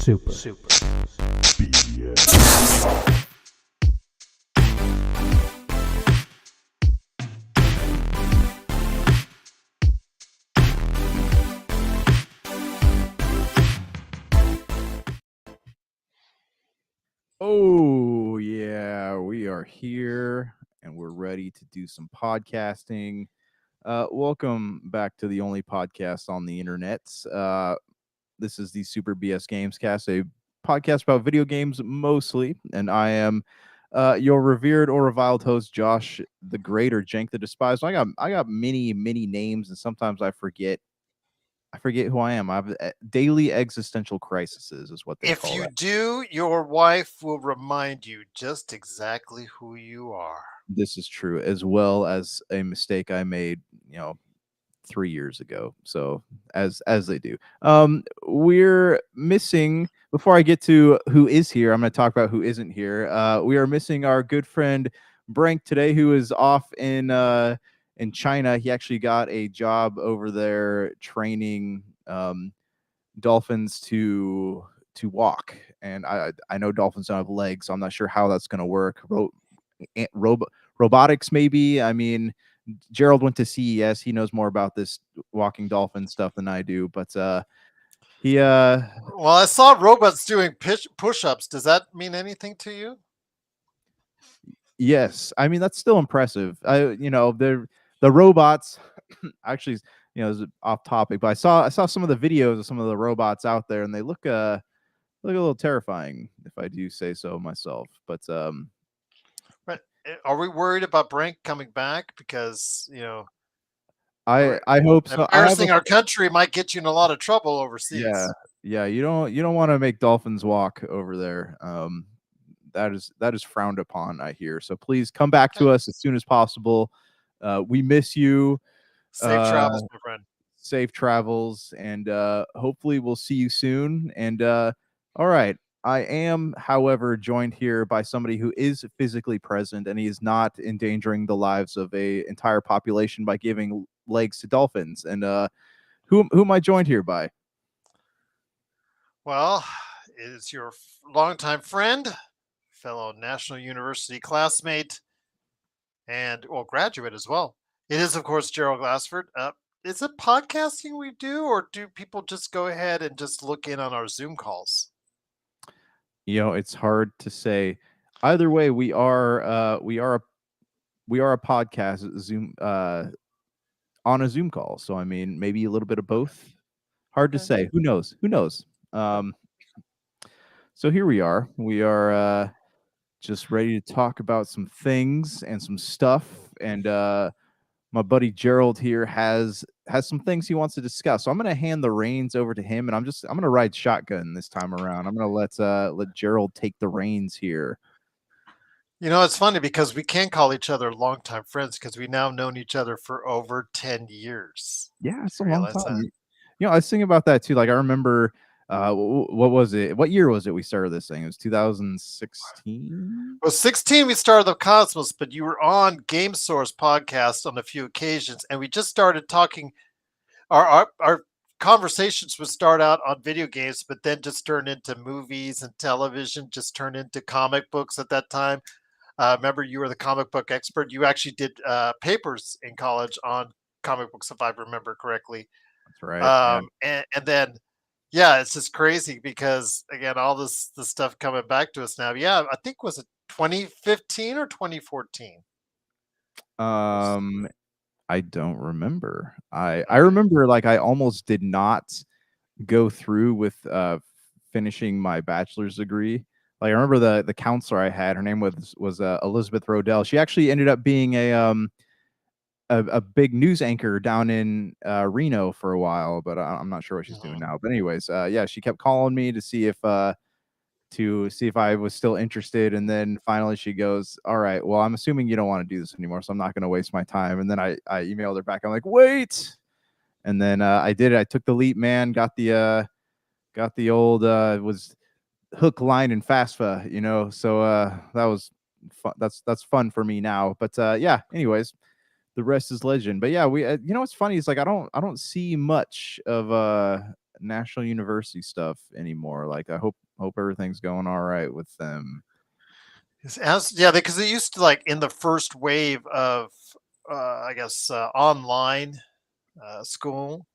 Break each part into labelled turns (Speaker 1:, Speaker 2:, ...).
Speaker 1: BS.
Speaker 2: Oh, yeah, we are here and we're ready to do some podcasting. Welcome back to the only podcast on the internet. This is the Super BS Gamescast, a podcast about video games mostly, and I am your revered or reviled host, Josh the Great or Jank the Despised. I got many names, and sometimes I forget who I am. I have daily existential crises, is what they
Speaker 3: If
Speaker 2: call
Speaker 3: you
Speaker 2: that.
Speaker 3: do, your wife will remind you just exactly who you are.
Speaker 2: This is true, as well as a mistake I made, 3 years ago. So as they do. We're missing, before I get to who is here, I'm going to talk about who isn't here. We are missing our good friend Brank today, who is off in China. He actually got a job over there training dolphins to walk, and I know dolphins don't have legs, so I'm not sure how that's going to work. Robotics, maybe. I mean, Gerald went to CES. He knows more about this walking dolphin stuff than I do, but he
Speaker 3: Well, I saw robots doing push-ups. Does that mean anything to you?
Speaker 2: yes, I mean that's still impressive. The robots actually, is off topic, but I saw some of the videos of some of the robots out there, and they look a little terrifying, if I do say so myself. But
Speaker 3: Right. Are we worried about Brink coming back? Because,
Speaker 2: I hope so.
Speaker 3: embarrassing our country might get you in a lot of trouble
Speaker 2: Yeah,
Speaker 3: overseas.
Speaker 2: yeah. You don't want to make dolphins walk over there. That is frowned upon, I hear. So please come back to us as soon as possible. We miss you.
Speaker 3: Safe travels, my friend.
Speaker 2: Safe travels, and hopefully we'll see you soon. And all right. I am, however, joined here by somebody who is physically present, and he is not endangering the lives of a entire population by giving legs to dolphins. And who am I joined here by?
Speaker 3: Well, it is your longtime friend, fellow National University classmate, and graduate as well. It is, of course, Gerald Glassford. Is it podcasting we do, or do people just go ahead and just look in on our Zoom calls?
Speaker 2: It's hard to say. Either way, we are a podcast Zoom on a Zoom call. So I mean, maybe a little bit of both. Hard to say. Who knows? So here we are. We are just ready to talk about some things and some stuff. And my buddy Gerald here has some things he wants to discuss. So I'm going to hand the reins over to him, and I'm going to ride shotgun this time around. I'm going to let Gerald take the reins here.
Speaker 3: It's funny because we can call each other longtime friends because we now known each other for over 10 years.
Speaker 2: Yeah, it's a long time. I was thinking about that too. Like I remember, what was it? What year was it we started this thing? It was 2016.
Speaker 3: Well, 16 we started the Cosmos, but you were on Game Source podcast on a few occasions, and we just started talking. Our conversations would start out on video games, but then just turn into movies and television. Just turned into comic books at that time. Remember, you were the comic book expert. You actually did papers in college on comic books, if I remember correctly.
Speaker 2: That's right.
Speaker 3: And then, yeah, it's just crazy because again, all the stuff coming back to us now. Yeah, I think was it 2015 or 2014?
Speaker 2: I don't remember. I remember like I almost did not go through with finishing my bachelor's degree. Like I remember the counselor I had, her name was Elizabeth Rodell. She actually ended up being a big news anchor down in Reno for a while, but I'm not sure what she's doing now. But anyways, yeah, she kept calling me to see if I was still interested, and then finally she goes, "All right, well, I'm assuming you don't want to do this anymore, so I'm not going to waste my time." And then I emailed her back. I'm like, "Wait," and then I did it. I took the leap, man. Got the old was hook, line, and FAFSA, so that was fun. That's fun for me now. But yeah, anyways, the rest is legend. But yeah, we what's funny is like I don't see much of National University stuff anymore. Like I hope everything's going all right with them.
Speaker 3: Yeah, because they used to like in the first wave of, I guess, online school,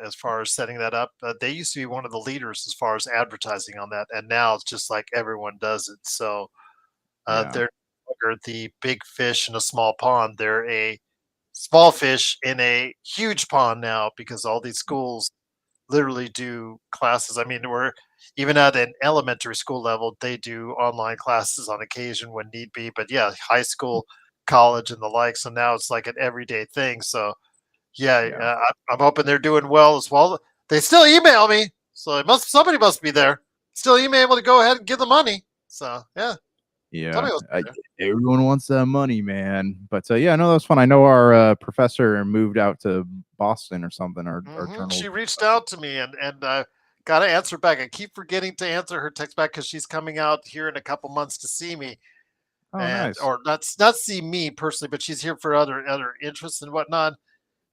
Speaker 3: as far as setting that up. They used to be one of the leaders as far as advertising on that, and now it's just like everyone does it. So
Speaker 2: Yeah,
Speaker 3: they're no longer the big fish in a small pond. They're a small fish in a huge pond now because all these schools literally do classes. I mean, we're even at an elementary school level, they do online classes on occasion when need be. But yeah, high school, college, and the like. So now it's like an everyday thing. So yeah,
Speaker 2: yeah,
Speaker 3: I'm hoping they're doing well as well. They still email me, so somebody must be there. Still email to go ahead and give the money. So yeah,
Speaker 2: yeah.
Speaker 3: somebody must be there.
Speaker 2: Everyone wants that money, man. But yeah, no, that was fun. I know our professor moved out to Boston or something. Our journal
Speaker 3: She reached
Speaker 2: professor.
Speaker 3: out to me and got to answer back. I keep forgetting to answer her text back because she's coming out here in a couple months to see me,
Speaker 2: Oh,
Speaker 3: and
Speaker 2: nice.
Speaker 3: or not see me personally, but she's here for other interests and whatnot.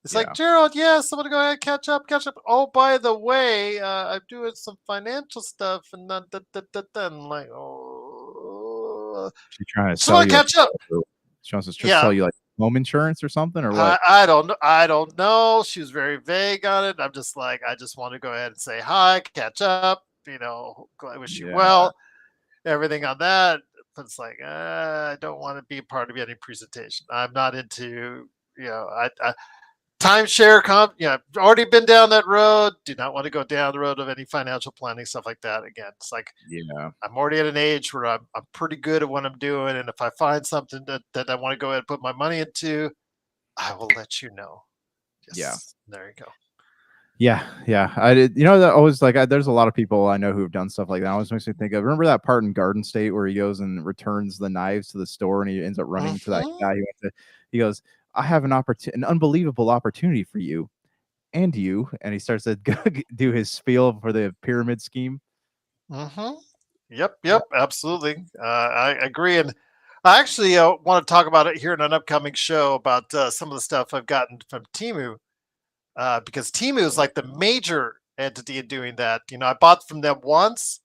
Speaker 3: It's like,
Speaker 2: Yeah,
Speaker 3: Gerald, yes, I'm gonna go ahead and catch up. Oh, by the way, I'm doing some financial stuff, and I'm like, oh,
Speaker 2: she's trying to
Speaker 3: just
Speaker 2: sell
Speaker 3: want to
Speaker 2: you like
Speaker 3: catch up.
Speaker 2: she wants to just
Speaker 3: Yeah,
Speaker 2: sell you like home insurance or something or what?
Speaker 3: I don't know. I don't know. She was very vague on it. I'm just like, I just want to go ahead and say hi, catch up. I wish you
Speaker 2: Yeah,
Speaker 3: well. Everything on that. But it's like, I don't want to be part of any presentation. I'm not into, I timeshare comp. Yeah, I've already been down that road. Do not want to go down the road of any financial planning stuff like that again. It's like
Speaker 2: yeah,
Speaker 3: I'm already at an age where I'm pretty good at what I'm doing, and if I find something that I want to go ahead and put my money into, I will let you know.
Speaker 2: yeah.
Speaker 3: Yes, there you go.
Speaker 2: Yeah, yeah. I did. You know that always like there's a lot of people I know who've done stuff like that. It always makes me think of remember that part in Garden State where he goes and returns the knives to the store and he ends up running to that
Speaker 3: Hmm.
Speaker 2: guy. He goes, "I have an unbelievable opportunity for you and you," and he starts to do his spiel for the pyramid scheme.
Speaker 3: Hmm. Yep,
Speaker 2: Yeah.
Speaker 3: yep, absolutely. I agree, and I actually want to talk about it here in an upcoming show about some of the stuff I've gotten from Timu, because Timu is like the major entity in doing that. I bought from them once,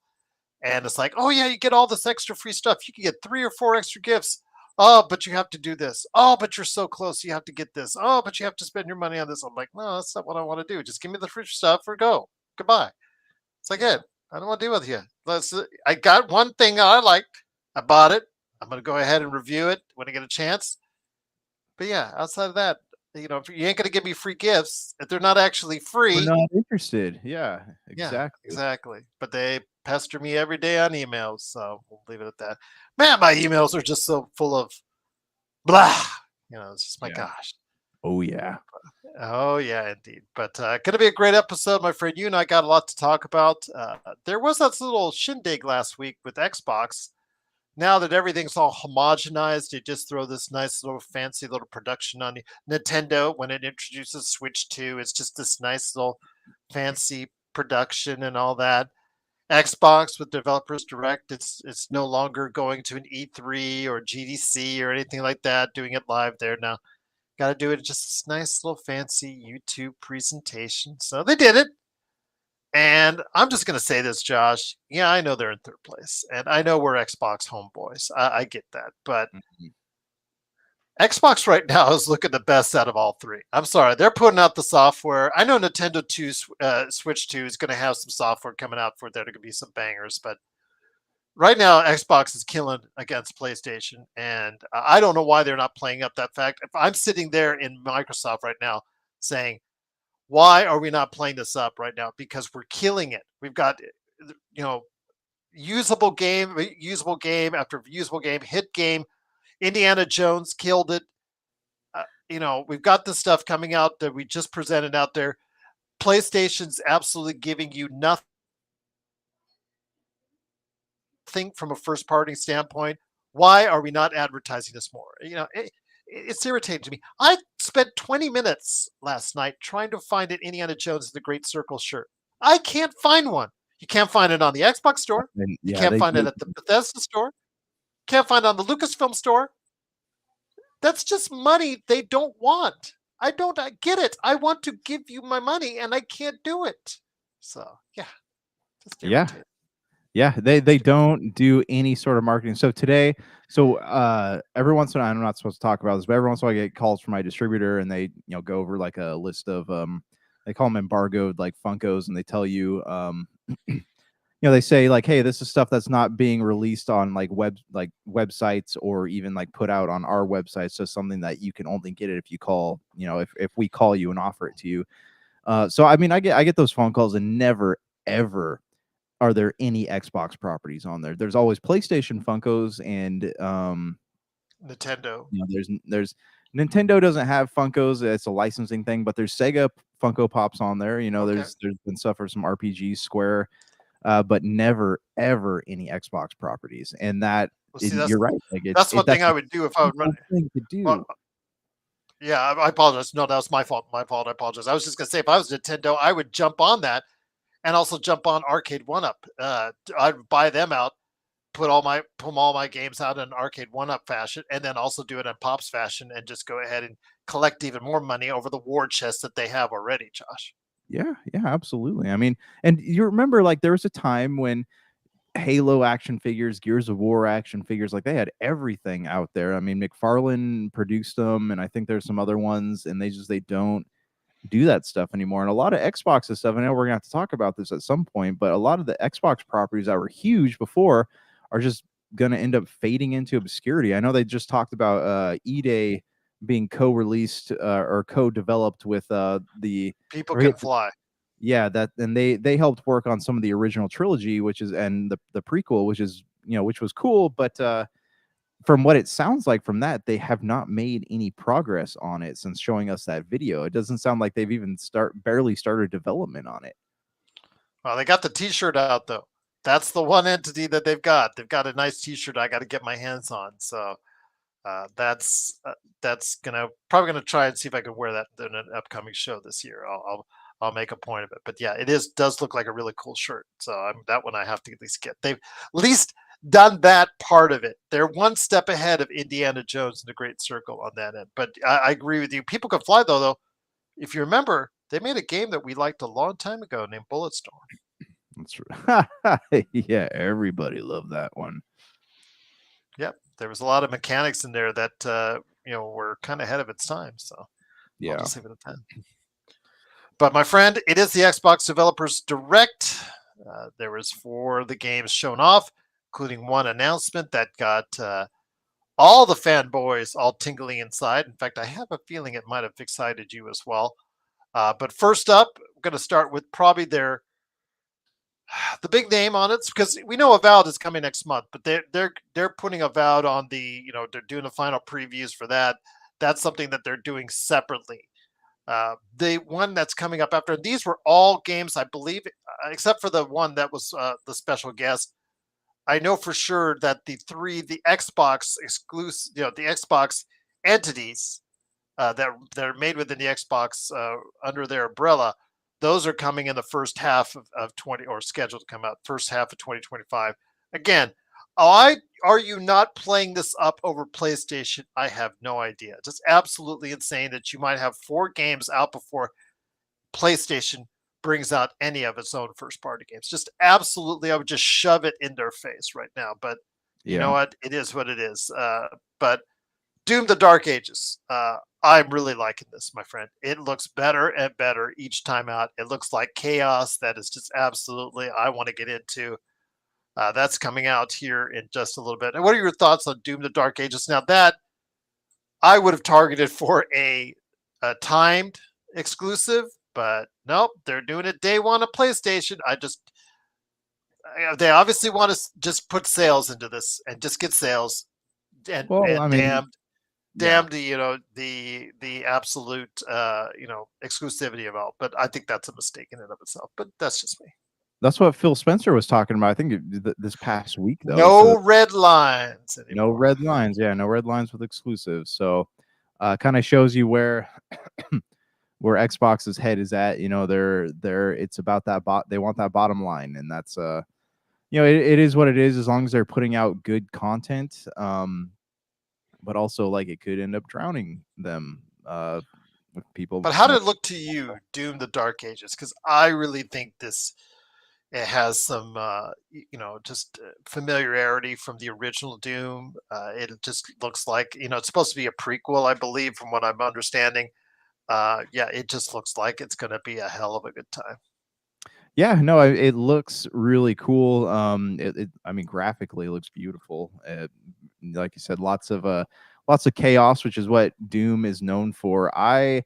Speaker 3: and it's like, oh yeah, you get all this extra free stuff. You can get 3 or 4 extra gifts. Oh, but you have to do this. Oh, but you're so close. You have to get this. Oh, but you have to spend your money on this. I'm like, no, that's not what I want to do. Just give me the free stuff or go. Goodbye. It's like,
Speaker 2: Yeah.
Speaker 3: it. I don't want to deal with you. I got one thing I liked. I bought it. I'm going to go ahead and review it when I get a chance. But yeah, outside of that, if you ain't going to give me free gifts, if they're not actually
Speaker 2: We're
Speaker 3: free,
Speaker 2: not interested. Yeah,
Speaker 3: yeah,
Speaker 2: exactly.
Speaker 3: exactly. But they pester me every day on emails, so we'll leave it at that. Man, my emails are just so full of blah. It's just my
Speaker 2: Yeah.
Speaker 3: gosh.
Speaker 2: Oh yeah.
Speaker 3: Oh yeah, indeed. But going to be a great episode, my friend. You and I got a lot to talk about. There was that little shindig last week with Xbox. Now that everything's all homogenized, you just throw this nice little fancy little production on you. Nintendo, when it introduces Switch 2, it's just this nice little fancy production and all that. Xbox with Developers Direct, it's no longer going to an E3 or GDC or anything like that, doing it live there now. Got to do it just this nice little fancy YouTube presentation. So they did it. And I'm just going to say this, Josh. Yeah, I know they're in third place, and I know we're Xbox homeboys. I get that, but
Speaker 2: Mhm.
Speaker 3: Xbox right now is looking the best out of all three. I'm sorry, they're putting out the software. I know Nintendo 2 Switch 2 is going to have some software coming out for it. There to be some bangers, but right now Xbox is killing against PlayStation, and I don't know why they're not playing up that fact. If I'm sitting there in Microsoft right now saying, why are we not playing this up right now? Because we're killing it. We've got, you know, usable game after usable game, hit game. Indiana Jones killed it. We've got this stuff coming out that we just presented out there. PlayStation's absolutely giving you nothing from a first party standpoint. Why are we not advertising this more? It's irritating to me. I spent 20 minutes last night trying to find an Indiana Jones the Great Circle shirt. I can't find one. You can't find it on the Xbox store.
Speaker 2: And
Speaker 3: You
Speaker 2: yeah,
Speaker 3: can't find it
Speaker 2: they
Speaker 3: at the Bethesda store. Can't find it on the Lucasfilm store. That's just money they don't want. I get it. I want to give you my money and I can't do it. So yeah, just
Speaker 2: Yeah.
Speaker 3: irritating.
Speaker 2: Yeah, they don't do any sort of marketing. So today, every once in a while, I'm not supposed to talk about this, but every once in a while I get calls from my distributor and they, go over like a list of they call them embargoed like Funkos, and they tell you they say like, hey, this is stuff that's not being released on like websites or even like put out on our website. So something that you can only get it if you call, if we call you and offer it to you. So I mean, I get those phone calls, and never ever are there any Xbox properties on there. There's always PlayStation Funkos, and
Speaker 3: Nintendo.
Speaker 2: there's Nintendo doesn't have Funkos. It's a licensing thing, but there's Sega Funko Pops on there.
Speaker 3: Okay.
Speaker 2: There's been stuff for some RPGs, Square, but never ever any Xbox properties. And
Speaker 3: Well, see,
Speaker 2: you're right. Like
Speaker 3: that's one thing
Speaker 2: that's
Speaker 3: I
Speaker 2: a
Speaker 3: would do if I would run.
Speaker 2: simple thing to
Speaker 3: Well,
Speaker 2: do.
Speaker 3: yeah, I apologize. No, that was my fault. My fault. I apologize. I was just gonna say if I was Nintendo, I would jump on that and also jump on Arcade One Up. I'd buy them out, put all my games out in Arcade One Up fashion, and then also do it in Pops fashion, and just go ahead and collect even more money over the war chest that they have already, Josh.
Speaker 2: Yeah, yeah, absolutely. I mean, and you remember like there was a time when Halo action figures, Gears of War action figures, like they had everything out there. I mean, McFarlane produced them, and I think there's some other ones, and they don't do that stuff anymore. And a lot of Xbox stuff, I know we're gonna have to talk about this at some point, but a lot of the Xbox properties that were huge before are just gonna end up fading into obscurity. I know they just talked about E-Day being co-released or co-developed with the
Speaker 3: People
Speaker 2: I
Speaker 3: can
Speaker 2: forget
Speaker 3: fly.
Speaker 2: yeah, that and they helped work on some of the original trilogy, which is and the prequel, which is which was cool, but from what it sounds like from that, they have not made any progress on it since showing us that video. It doesn't sound like they've even barely started development on it.
Speaker 3: Well, they got the T-shirt out though. That's the one entity that they've got. They've got a nice T-shirt I got to get my hands on. So that's gonna probably gonna try and see if I can wear that in an upcoming show this year. I'll make a point of it. But yeah, does look like a really cool shirt. So that one I have to at least get. They've at least done that part of it. They're one step ahead of Indiana Jones and the Great Circle on that end. But I agree with you. People can fly though. If you remember, they made a game that we liked a long time ago named Bulletstorm.
Speaker 2: That's right. Yeah, everybody loved that one.
Speaker 3: Yep, there was a lot of mechanics in there that were kind of ahead of its time. So I'll
Speaker 2: Yeah.
Speaker 3: just leave it at that. But my friend, it is the Xbox Developers Direct. There was 4 of the games shown off, including one announcement that got all the fanboys all tingling inside. In fact, I have a feeling it might have excited you as well. But first up, I'm going to start with probably the big name on it, because we know Avowed is coming next month, but they're putting Avowed on they're doing the final previews for that. That's something that they're doing separately. The one that's coming up after these were all games, I believe, except for the one that was the special guest. I know for sure that the Xbox exclusive, the Xbox entities that are made within the Xbox under their umbrella, those are coming in the first half of 20 or scheduled to come out first half of 2025. Again, why are you not playing this up over PlayStation? I have no idea. Just absolutely insane that you might have 4 games out before PlayStation brings out any of its own first party games. Just absolutely, I would just shove it in their face right now. But you know
Speaker 2: Yeah.
Speaker 3: what? It is what it is. But Doom: The Dark Ages. I'm really liking this, my friend. It looks better and better each time out. It looks like chaos that is just absolutely I want to get into. That's coming out here in just a little bit. And what are your thoughts on Doom: The Dark Ages? Now that I would have targeted for a timed exclusive, but nope, they're doing it day one of PlayStation. They obviously want to just put sales into this and just get sales
Speaker 2: Well, I
Speaker 3: and
Speaker 2: mean, yeah.
Speaker 3: damn the the absolute exclusivity of all. But I think that's a mistake in and of itself. But that's just me.
Speaker 2: That's what Phil Spencer was talking about. I think this past week though. He said
Speaker 3: No red lines
Speaker 2: no
Speaker 3: anymore.
Speaker 2: red lines. Yeah, no red lines with exclusives. So kind of shows you where Xbox's head is at. They're it's about that they want that bottom line, and that's it is what it is as long as they're putting out good content. But also like it could end up drowning them. with people.
Speaker 3: But how did it look to you, Doom: The Dark Ages? Because I really think this it has some, just familiarity from the original Doom. It just looks like it's supposed to be a prequel, I believe, from what I'm understanding. Yeah, it just looks like it's going to be a hell of a good time.
Speaker 2: Yeah, no, it looks really cool. I mean, graphically, it looks beautiful. Like you said, lots of chaos, which is what Doom is known for. I'm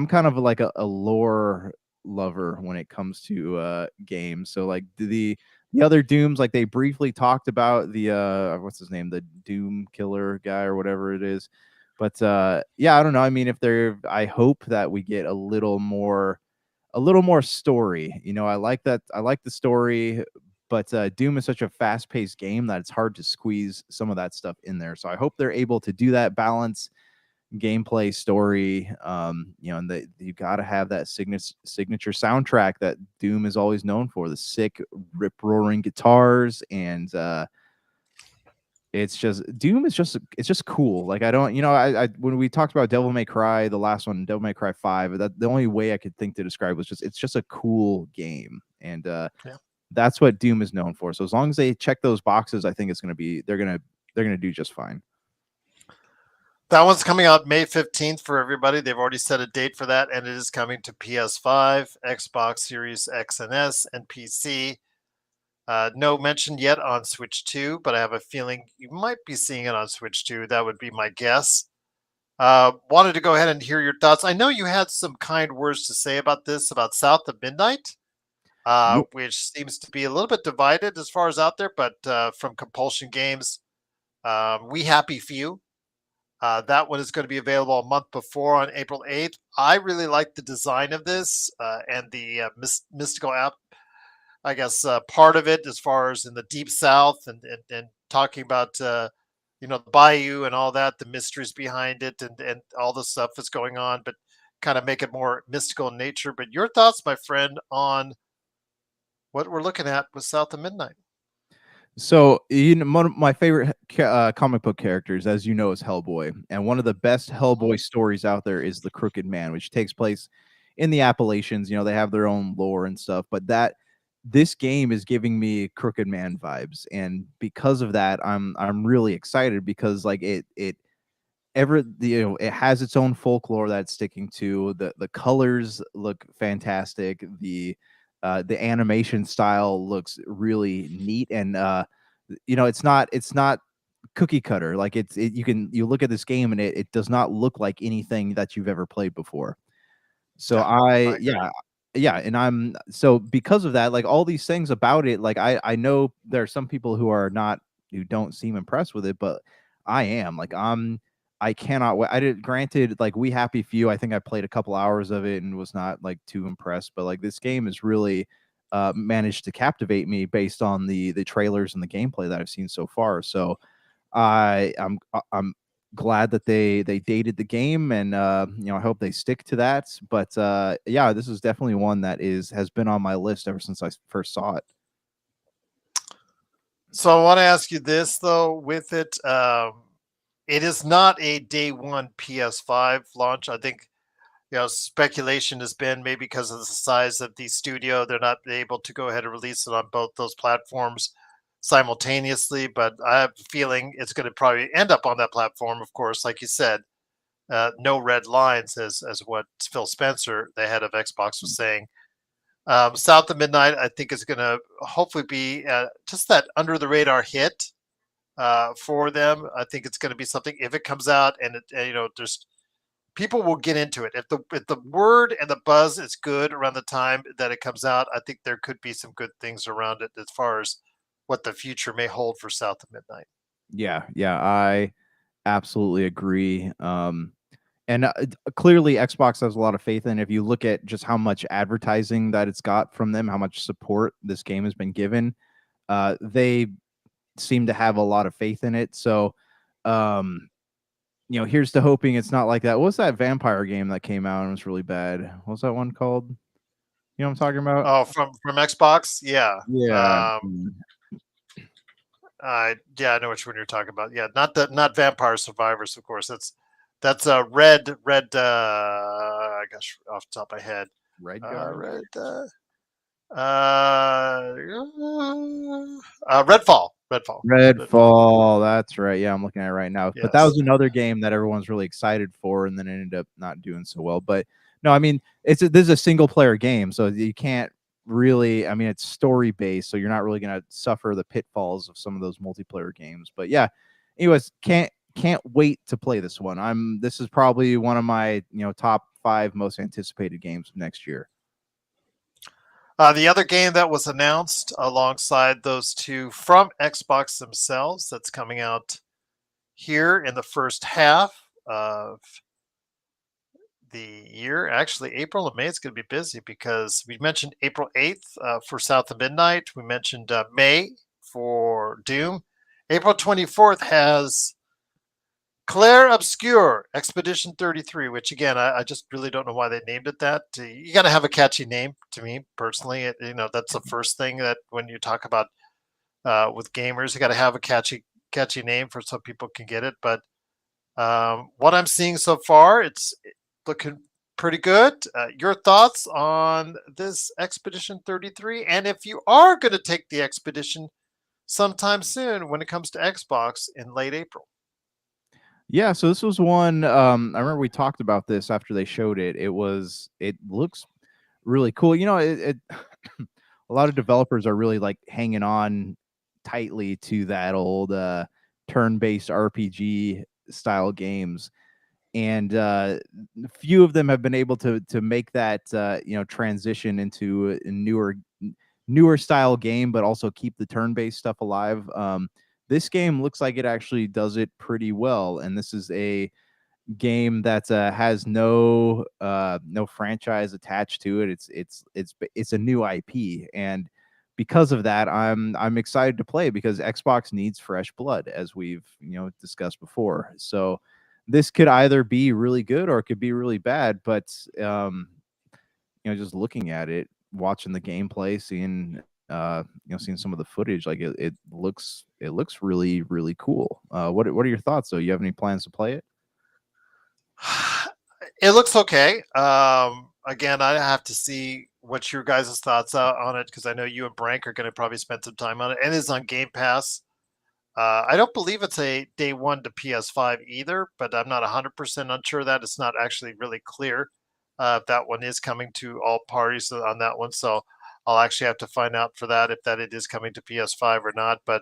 Speaker 2: kind of like a lore lover when it comes to games. So like the other Dooms, like they briefly talked about the what's his name, the Doom Killer guy or whatever it is. But yeah, I don't know. I mean, I hope that we get a little more story. I like that. I like the story, but Doom is such a fast-paced game that it's hard to squeeze some of that stuff in there. So I hope they're able to do that balance gameplay story. And you got to have that signature soundtrack that Doom is always known for, the sick rip roaring guitars and it's just Doom is just it's just cool. Like I don't, I when we talked about Devil May Cry, the last one, Devil May Cry 5, that the only way I could think to describe was just it's just a cool game. And
Speaker 3: Yeah.
Speaker 2: that's what Doom is known for. So as long as they check those boxes, I think it's gonna be they're gonna do just fine.
Speaker 3: That one's coming out May 15th for everybody. They've already set a date for that, and it is coming to PS5, Xbox Series X and S, and PC. No mention yet on Switch 2, but I have a feeling you might be seeing it on Switch 2. That would be my guess. Wanted to go ahead and hear your thoughts. I know you had some kind words to say about this, about South of Midnight,
Speaker 2: Yep.
Speaker 3: which seems to be a little bit divided as far as out there, but from Compulsion Games, We Happy Few. That one is going to be available a month before on April 8th. I really like the design of this and the mystical app, I guess, part of it as far as in the deep south and talking about, the bayou and all that, the mysteries behind it and all the stuff that's going on, but kind of make it more mystical in nature. But your thoughts, my friend, on what we're looking at with South of Midnight?
Speaker 2: So, one of my favorite comic book characters, as you know, is Hellboy, and one of the best
Speaker 3: Mhm.
Speaker 2: Hellboy stories out there is the Crooked Man, which takes place in the Appalachians. They have their own lore and stuff, but this game is giving me Crooked Man vibes, and because of that, I'm really excited because like it has its own folklore that it's sticking to. The colors look fantastic. The animation style looks really neat, and it's not cookie cutter. Like you look at this game and it does not look like anything that you've ever played before. So
Speaker 3: Yeah, I agree.
Speaker 2: yeah, and I'm so because of that, like all these things about it, like I know there are some people who don't seem impressed with it, but I am. I cannot wait. I did Granted, like We Happy Few, I think I played a couple hours of it and was not like too impressed, but like this game is really managed to captivate me based on the trailers and the gameplay that I've seen so far. So I'm glad that they dated the game, and I hope they stick to that. But yeah, this is definitely one that is has been on my list ever since I first saw it.
Speaker 3: So I want to ask you this though, with it, it is not a day one PS5 launch. I think speculation has been maybe because of the size of the studio, they're not able to go ahead and release it on both those platforms simultaneously. But I have a feeling it's going to probably end up on that platform. Of course, like you said, no red lines, as what Phil Spencer, the head of Xbox, was saying. South of Midnight, I think, is going to hopefully be just that under the radar hit for them. I think it's going to be something if it comes out and there's people will get into it. If the word and the buzz is good around the time that it comes out, I think there could be some good things around it as far as what the future may hold for South of Midnight.
Speaker 2: Yeah, yeah, I absolutely agree. And clearly, Xbox has a lot of faith in. If you look at just how much advertising that it's got from them, how much support this game has been given, they seem to have a lot of faith in it. So, um, here's to hoping it's not like that. What was that vampire game that came out and was really bad? What was that one called? You know what I'm talking about?
Speaker 3: Oh, from Xbox, yeah.
Speaker 2: Yeah.
Speaker 3: Yeah, I know which one you're talking about. Yeah, not Vampire Survivors, of course. That's a red. Gosh, off the top of my head,
Speaker 2: Red Guard.
Speaker 3: red. Redfall. Redfall. Redfall.
Speaker 2: Redfall, that's right. Yeah, I'm looking at it right now. But that
Speaker 3: Yes.
Speaker 2: was another game that everyone's really excited for, and then it ended up not doing so well. But no, I mean, this is a single player game, so you can't really. I mean, it's story based, so you're not really going to suffer the pitfalls of some of those multiplayer games. But yeah, anyways, can't wait to play this one. This is probably one of my top 5 most anticipated games of next year.
Speaker 3: The other game that was announced alongside those two from Xbox themselves that's coming out here in the first half of the year. Actually, April and May is going to be busy because we mentioned April 8th for South of Midnight. We mentioned May for Doom. April 24th has Claire Obscure Expedition 33, which again, I just really don't know why they named it that. You got to have a catchy name to me personally. That's the first thing that when you talk about with gamers, you got to have a catchy name for so people can get it. But what I'm seeing so far, it's looking pretty good. Your thoughts on this Expedition 33? And if you are going to take the expedition sometime soon when it comes to Xbox in late April.
Speaker 2: Yeah, so this was one I remember we talked about this after they showed it. It looks really cool. It a lot of developers are really like hanging on tightly to that old turn-based RPG style games. And few of them have been able to make that transition into a newer style game, but also keep the turn-based stuff alive. This game looks like it actually does it pretty well, and this is a game that has no franchise attached to it. It's a new IP, and because of that, I'm excited to play because Xbox needs fresh blood, as we've discussed before. So this could either be really good or it could be really bad. But just looking at it, watching the gameplay, seeing some of the footage, like it looks really cool. What are your thoughts though? You have any plans to play it?
Speaker 3: It looks okay. Again, I have to see what your guys' thoughts are on it because I know you and Brank are going to probably spend some time on it. And it's on Game Pass. I don't believe it's a day one to PS5 either, but I'm not 100% unsure that it's not actually really clear if that one is coming to all parties on that one. So I'll actually have to find out for that if that it is coming to PS5 or not. But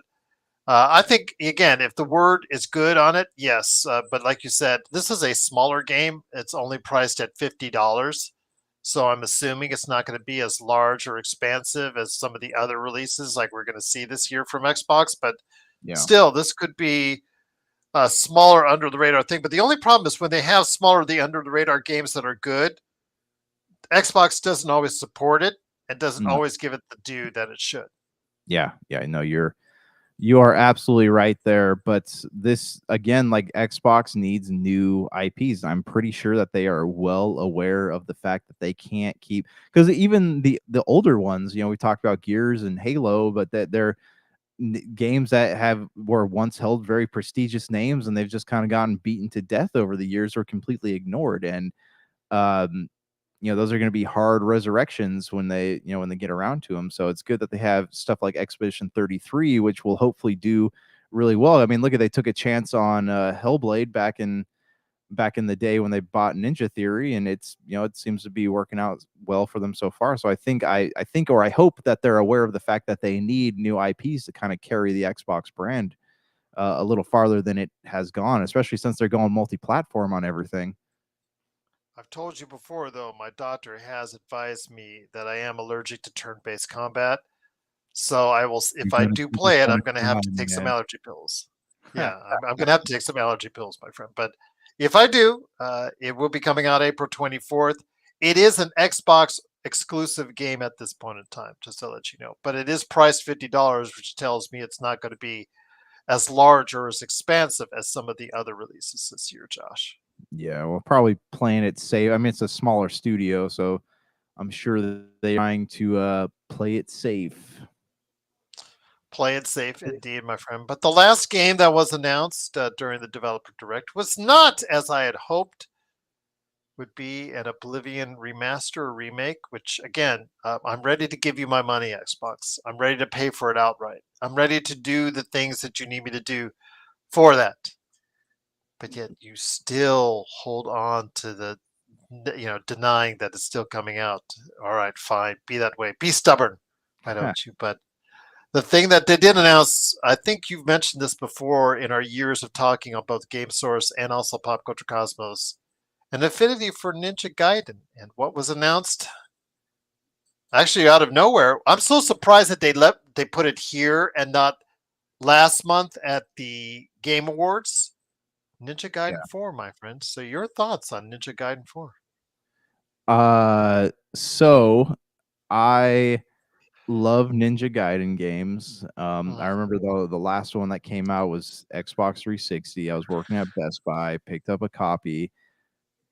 Speaker 3: I think again, if the word is good on it, yes. But like you said, this is a smaller game. It's only priced at $50, so I'm assuming it's not going to be as large or expansive as some of the other releases, like we're going to see this year from Xbox. But
Speaker 2: Yeah.
Speaker 3: still, this could be a smaller, under the radar thing. But the only problem is when they have smaller, the under the radar games that are good, Xbox doesn't always support it and doesn't
Speaker 2: No.
Speaker 3: always give it the due that it should.
Speaker 2: Yeah. No, you are absolutely right there. But this again, like Xbox needs new IPs. I'm pretty sure that they are well aware of the fact that they can't keep, because even the older ones, we talked about Gears and Halo, but that they're games that were once held very prestigious names, and they've just kind of gotten beaten to death over the years or completely ignored. And um those are going to be hard resurrections when they get around to them. So it's good that they have stuff like Expedition 33, which will hopefully do really well. I mean, look at, they took a chance on Hellblade back in the day when they bought Ninja Theory, and it seems to be working out well for them so far. So I hope that they're aware of the fact that they need new IPs to kind of carry the Xbox brand a little farther than it has gone, especially since they're going multi-platform on everything.
Speaker 3: I've told you before, though, my doctor has advised me that I am allergic to turn-based combat. So I will,
Speaker 2: You're
Speaker 3: if I
Speaker 2: gonna
Speaker 3: do
Speaker 2: be
Speaker 3: play it, I'm going to have to
Speaker 2: disappointed,
Speaker 3: take some
Speaker 2: man.
Speaker 3: allergy pills. Yeah, I'm going to have to take some allergy pills, my friend. But if I do, it will be coming out April 24th. It is an Xbox exclusive game at this point in time, just to let you know. But it is priced $50, which tells me it's not going to be as large or as expansive as some of the other releases this year, Josh.
Speaker 2: Yeah, well, probably playing it safe. I mean, it's a smaller studio, so I'm sure that they're trying to play it safe.
Speaker 3: Play it safe indeed, my friend. But the last game that was announced during the developer direct was not as I had hoped would be an Oblivion remaster or remake, which again, I'm ready to give you my money, Xbox. I'm ready to pay for it outright. I'm ready to do the things that you need me to do for that. But yet you still hold on to the, denying that it's still coming out. All right, fine. Be that way. Be stubborn. Why don't you? But the thing that they did announce, I think you've mentioned this before in our years of talking on both Game Source and also Pop Culture Cosmos, an affinity for Ninja Gaiden. And what was announced? Actually, out of nowhere, I'm so surprised that they put it here and not last month at the Game Awards. Ninja
Speaker 2: Yeah.
Speaker 3: Gaiden 4, my friend. So your thoughts on Ninja Gaiden 4?
Speaker 2: So I love Ninja Gaiden games. I remember
Speaker 3: Mhm.
Speaker 2: the last one that came out was Xbox 360. I was working at Best Buy, picked up a copy,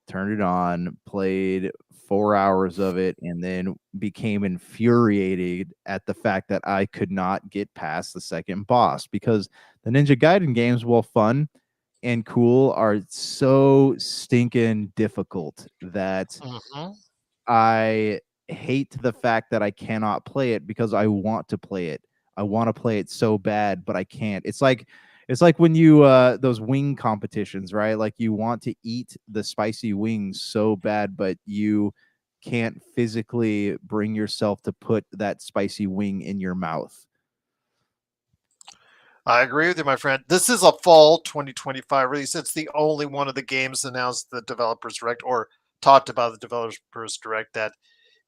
Speaker 2: turned it on, played 4 hours of it, and then became infuriated at the fact that I could not get past the second boss because the Ninja Gaiden games, while fun and cool, are so stinking difficult that
Speaker 3: Mhm.
Speaker 2: I hate the fact that I cannot play it because I want to play it. I want to play it so bad, but I can't. It's like when you those wing competitions, right? Like you want to eat the spicy wings so bad, but you can't physically bring yourself to put that spicy wing in your mouth.
Speaker 3: I agree with you, my friend. This is a fall 2025 release. It's the only one of the games announced the developers direct or talked about the developers direct that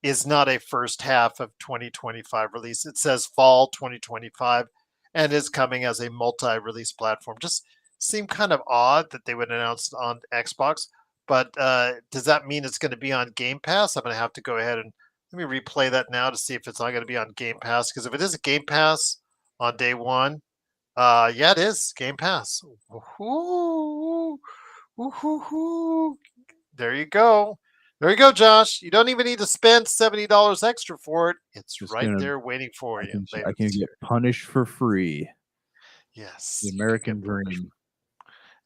Speaker 3: is not a first half of 2025 release. It says fall 2025 and is coming as a multi-release platform. Just seemed kind of odd that they would announce it on Xbox, but does that mean it's going to be on Game Pass? I'm going to have to go ahead and let me replay that now to see if it's not going to be on Game Pass. Because if it is a Game Pass on day one, yeah, it is Game Pass. Woohoo! Woohoo! There you go. There you go, Josh. You don't even need to spend $70 extra for it. It's
Speaker 2: Just
Speaker 3: right
Speaker 2: gonna
Speaker 3: there waiting for
Speaker 2: I
Speaker 3: you
Speaker 2: can I
Speaker 3: later
Speaker 2: can
Speaker 3: this
Speaker 2: get
Speaker 3: year.
Speaker 2: punished for free. The
Speaker 3: Yes, you can get
Speaker 2: American
Speaker 3: punished.
Speaker 2: dream.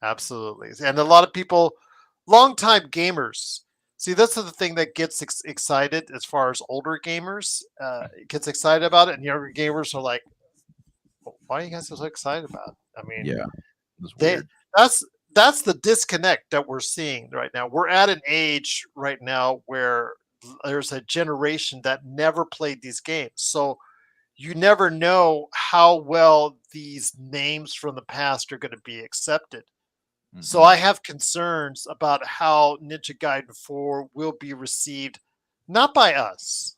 Speaker 3: Absolutely. And a lot of people, longtime gamers, see, that's the thing that gets excited as far as older gamers gets excited about it, and younger gamers are like, "Why are you guys so excited about it?" I mean,
Speaker 2: Yeah, it's
Speaker 3: they
Speaker 2: weird.
Speaker 3: that's that's the disconnect that we're seeing right now. We're at an age right now where there's a generation that never played these games. So you never know how well these names from the past are going to be accepted. So
Speaker 2: Mhm.
Speaker 3: I have concerns about how Ninja Gaiden 4 will be received, not by us,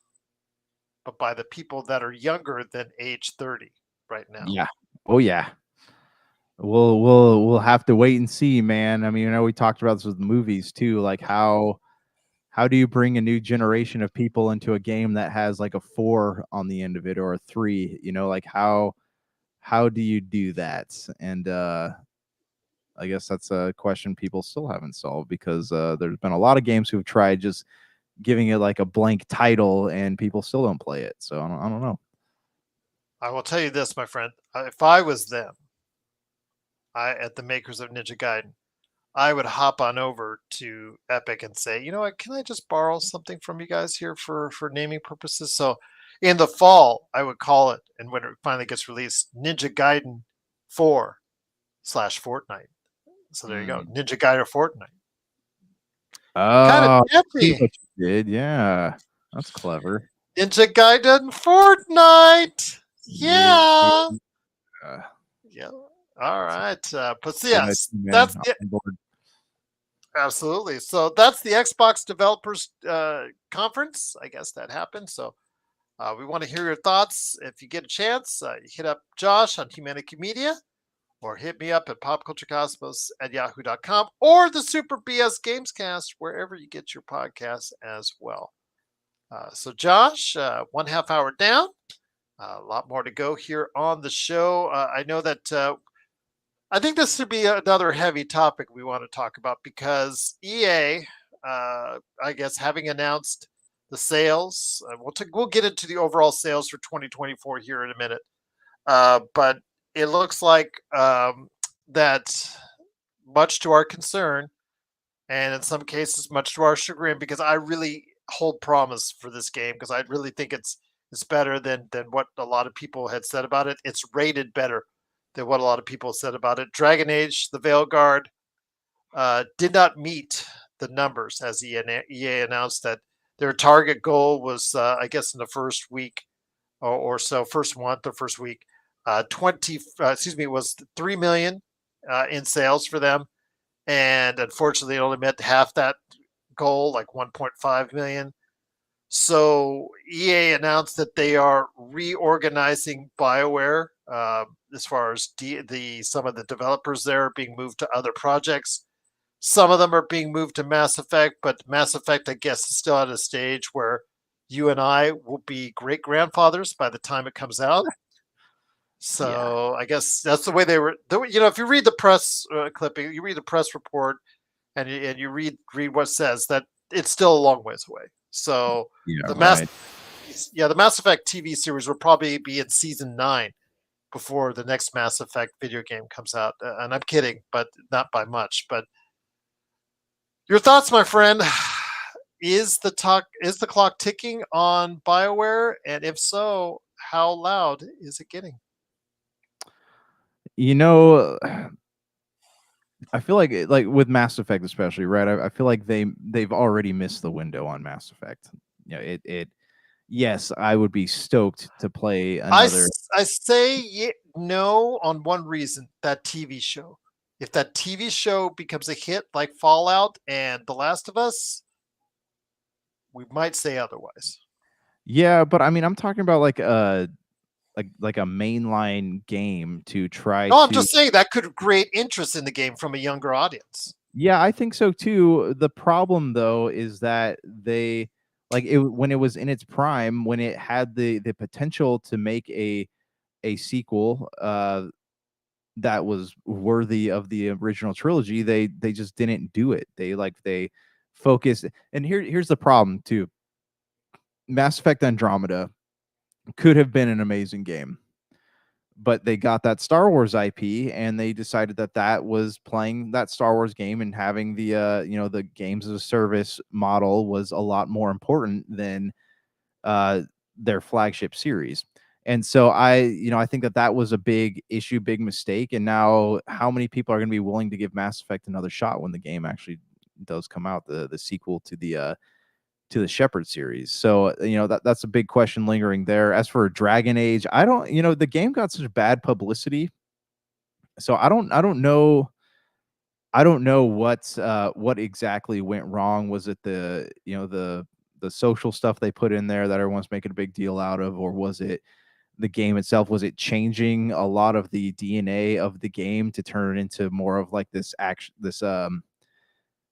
Speaker 3: but by the people that are younger than age 30 right now.
Speaker 2: Yeah. Oh, yeah. We'll have to wait and see, man. I mean, we talked about this with movies too, like how do you bring a new generation of people into a game that has like a 4 on the end of it or a 3, like how do you do that? And I guess that's a question people still haven't solved because there's been a lot of games who've tried just giving it like a blank title and people still don't play it. So I don't know.
Speaker 3: I will tell you this, my friend. If I was them, at the makers of Ninja Gaiden, I would hop on over to Epic and say, you know what, can I just borrow something from you guys here for naming purposes? So in the fall, I would call it, and when it finally gets released, Ninja Gaiden 4/Fortnite. So there you go,
Speaker 2: Mm.
Speaker 3: Ninja Gaiden Fortnite. Kind of
Speaker 2: Oh, I see
Speaker 3: catchy.
Speaker 2: what you did. Yeah, that's clever.
Speaker 3: Ninja Gaiden Fortnite.
Speaker 2: Yeah.
Speaker 3: Yeah. Yeah. All right. But so
Speaker 2: Say that
Speaker 3: yes,
Speaker 2: to you, man.
Speaker 3: that's
Speaker 2: I'm
Speaker 3: the
Speaker 2: on board.
Speaker 3: absolutely. So that's the Xbox Developers Conference. I guess that happened. So we want to hear your thoughts. If you get a chance, hit up Josh on Humanica Media or hit me up at popculturecosmos at yahoo.com or the Super BS Gamescast, wherever you get your podcasts as well. So, Josh, 1/2 hour down, a lot more to go here on the show. I know that I think this should be another heavy topic we want to talk about because EA, I guess, having announced the sales, we'll get into the overall sales for 2024 here in a minute. But it looks like that, much to our concern, and in some cases, much to our chagrin, because I really hold promise for this game because I really think it's better than what a lot of people had said about it. It's rated better than what a lot of people said about it. Dragon Age: The Veilguard did not meet the numbers, as EA announced that their target goal was, I guess, in the first week or so, first month or first week, 20, excuse me, was 3 million in sales for them. And unfortunately, it only met half that goal, like 1.5 million. So EA announced that they are reorganizing Bioware, as far as some of the developers there are being moved to other projects. Some of them are being moved to Mass Effect, but Mass Effect, I guess, is still at a stage where you and I will be great grandfathers by the time it comes out.
Speaker 2: Yeah.
Speaker 3: So I guess that's the way they were. If you read the press clipping, you read the press report, and you read what says that it's still a long ways away. So
Speaker 2: Yeah,
Speaker 3: the mass,
Speaker 2: right.
Speaker 3: yeah, the Mass Effect TV series will probably be in season 9 before the next Mass Effect video game comes out. And I'm kidding, but not by much. But your thoughts, my friend? Is the clock ticking on BioWare? And if so, how loud is it getting?
Speaker 2: You know, I feel like like with Mass Effect especially, right? I feel like they've already missed the window on Mass Effect. It yes, I would be stoked to play another.
Speaker 3: I say no on one reason: that TV show. If that TV show becomes a hit like Fallout and The Last of Us, we might say otherwise.
Speaker 2: Yeah, but I mean, I'm talking about like a mainline game to try
Speaker 3: No, I'm
Speaker 2: to.
Speaker 3: just saying that could create interest in the game from a younger audience.
Speaker 2: Yeah, I think so too. The problem though is that they like it when it was in its prime, when it had the potential to make a sequel that was worthy of the original trilogy, they just didn't do it. They focused, and here's the problem too. Mass Effect Andromeda could have been an amazing game, but they got that Star Wars IP and they decided that that was playing that Star Wars game and having the the games as a service model was a lot more important than uh their flagship series. And so I think that that was a big issue, big mistake. And now how many people are going to be willing to give Mass Effect another shot when the game actually does come out, the sequel to the Shepherd series. So, that's a big question lingering there. As for Dragon Age, I don't, the game got such bad publicity. So I don't know what exactly went wrong. Was it the social stuff they put in there that everyone's making a big deal out of, or was it the game itself? Was it changing a lot of the DNA of the game to turn it into more of like this action, this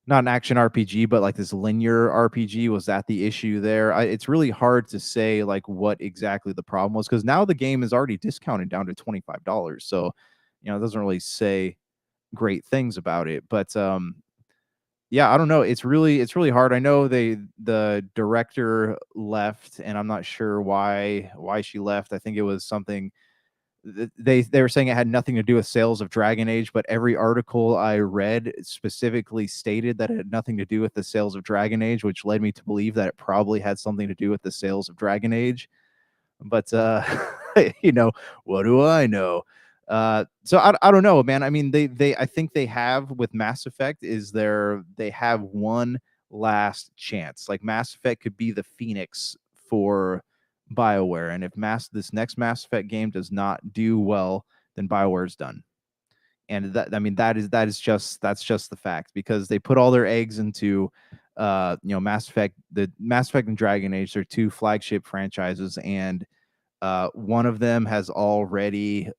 Speaker 2: not an action RPG, but like this linear RPG? Was that the issue there? It's really hard to say like what exactly the problem was because now the game is already discounted down to $25. So, it doesn't really say great things about it. But yeah, I don't know. It's really hard. I know the director left, and I'm not sure why she left. I think it was something they were saying it had nothing to do with sales of Dragon Age, but every article I read specifically stated that it had nothing to do with the sales of Dragon Age, which led me to believe that it probably had something to do with the sales of Dragon Age. But what do I know? So I don't know, man. I mean, they I think they have with Mass Effect they have one last chance. Like Mass Effect could be the Phoenix for BioWare, and if this next Mass Effect game does not do well, then BioWare's done. And that I mean that's just the fact because they put all their eggs into Mass Effect. The Mass Effect and Dragon Age are two flagship franchises, and one of them has already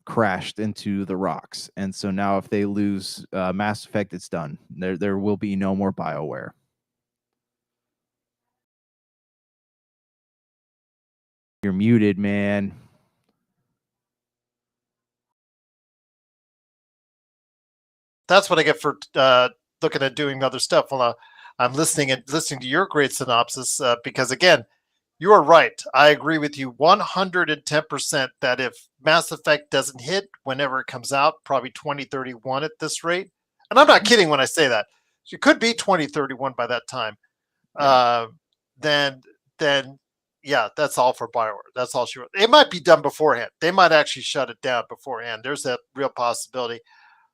Speaker 2: crashed into the rocks. And so now if they lose Mass Effect, it's done. There will be no more BioWare. You're muted, man.
Speaker 3: That's what I get for looking at doing other stuff. Well, I'm listening to your great synopsis because again, You are right. I agree with you 110% that if Mass Effect doesn't hit whenever it comes out, probably 2031 at this rate, and I'm not kidding when I say that, it could be 2031 by that time,
Speaker 2: Yeah.
Speaker 3: uh, then, then, yeah, that's all for Bioware. That's all she wrote. It might be done beforehand. They might actually shut it down beforehand. There's that real possibility.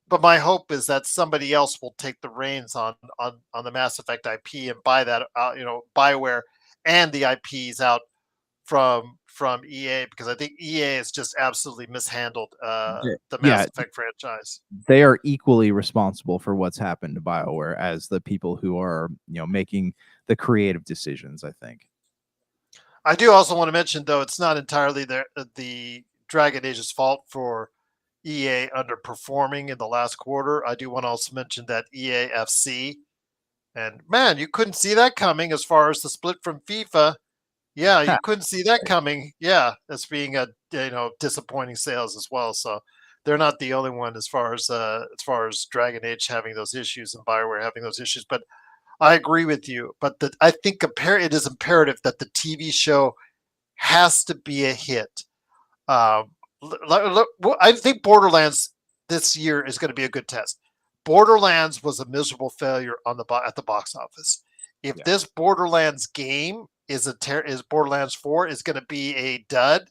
Speaker 3: But my hope is that somebody else will take the reins on the Mass Effect IP and buy that out, Bioware and the IPs out from EA, because I think EA has just absolutely mishandled the Mass
Speaker 2: Yeah,
Speaker 3: Effect franchise.
Speaker 2: they are equally responsible for what's happened to BioWare as the people who are, making the creative decisions, I think.
Speaker 3: I do also want to mention, though, it's not entirely the Dragon Age's fault for EA underperforming in the last quarter. I do want to also mention that EAFC, and man, you couldn't see that coming as far as the split from FIFA. Yeah, you couldn't see that coming. Yeah, as being a disappointing sales as well. So they're not the only one as far as Dragon Age having those issues and Bioware having those issues. But I agree with you. But I think it is imperative that the TV show has to be a hit. Um, I think Borderlands this year is going to be a good test. Borderlands was a miserable failure at the box office. If
Speaker 2: Yeah.
Speaker 3: this Borderlands game is Borderlands 4 is going to be a dud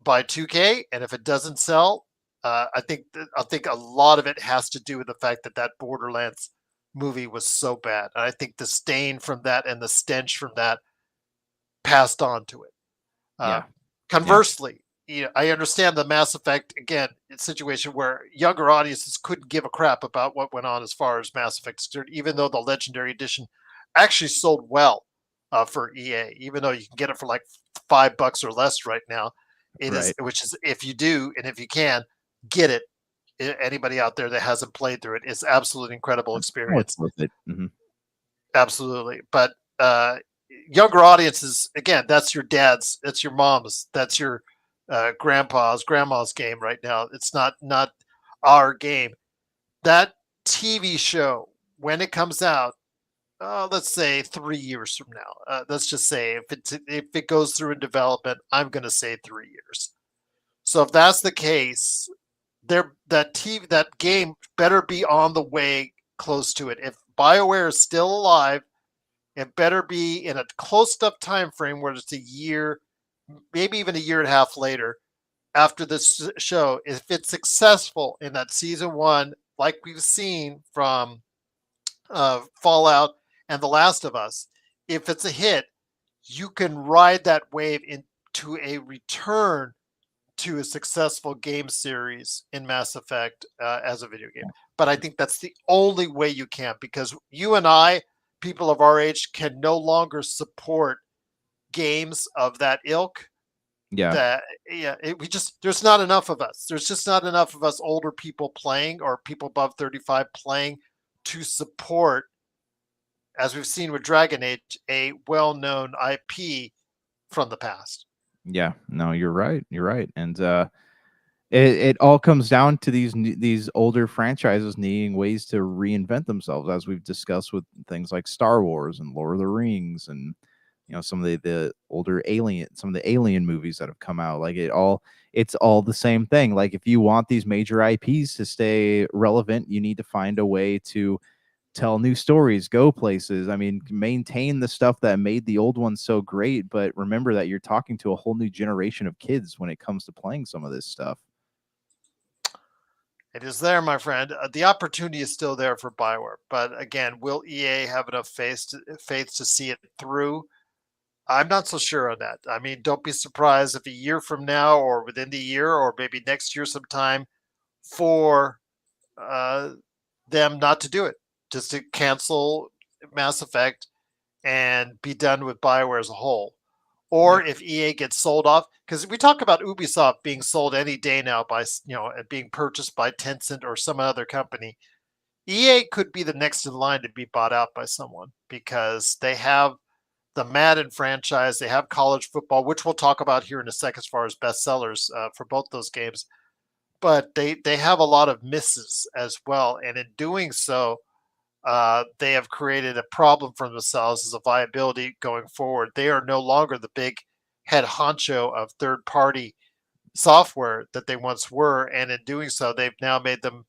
Speaker 3: by 2K, and if it doesn't sell, I think a lot of it has to do with the fact that that Borderlands movie was so bad. And I think the stain from that and the stench from that passed on to it. Uh,
Speaker 2: Yeah. Yeah.
Speaker 3: Conversely, I understand the Mass Effect again situation where younger audiences couldn't give a crap about what went on as far as Mass Effect is concerned, even though the Legendary Edition actually sold well for EA, even though you can get it for like $5 or less right now. It is,
Speaker 2: Right.
Speaker 3: which is if you do and if you can get it. Anybody out there that hasn't played through it, it's absolutely incredible
Speaker 2: Oh, it's
Speaker 3: experience.
Speaker 2: worth it.
Speaker 3: Absolutely, but younger audiences, again, that's your dad's, that's your mom's, that's your grandma's game right now. It's not our game. That TV show, when it comes out, let's say 3 years from now, let's just say if it goes through in development, I'm going to say 3 years. So if that's the case, that game better be on the way close to it. If BioWare is still alive, it better be in a close enough time frame where it's a year, maybe even a year and a half later after this show. If it's successful in that season one, like we've seen from Fallout and The Last of Us, if it's a hit, you can ride that wave into a return to a successful game series in Mass Effect as a video game. But I think that's the only way you can, because you and I, people of our age, can no longer support games of that ilk.
Speaker 2: Yeah.
Speaker 3: That there's not enough of us. There's just not enough of us older people playing, or people above 35 playing, to support, as we've seen with Dragon Age, a well-known IP from the past.
Speaker 2: Yeah. No, you're right. You're right. And it all comes down to these older franchises needing ways to reinvent themselves, as we've discussed with things like Star Wars and Lord of the Rings, and some of the older some of the alien movies that have come out. Like it's all the same thing. Like, if you want these major IPs to stay relevant, you need to find a way to tell new stories, go places. I mean, maintain the stuff that made the old ones so great, but remember that you're talking to a whole new generation of kids when it comes to playing some of this stuff.
Speaker 3: It is there, my friend. The opportunity is still there for Bioware, but again, will EA have enough faith to see it through? I'm not so sure on that. I mean, don't be surprised if a year from now, or within the year, or maybe next year sometime, for uh, them not to do it, just to cancel Mass Effect and be done with Bioware as a whole. Or
Speaker 2: Yeah.
Speaker 3: if EA gets sold off, because we talk about Ubisoft being sold any day now by, and being purchased by Tencent or some other company. EA could be the next in line to be bought out by someone, because they have the Madden franchise, they have college football, which we'll talk about here in a second as far as bestsellers for both those games. But they have a lot of misses as well, and in doing so, they have created a problem for themselves as a viability going forward. They are no longer the big head honcho of third party software that they once were. And in doing so, they've now made them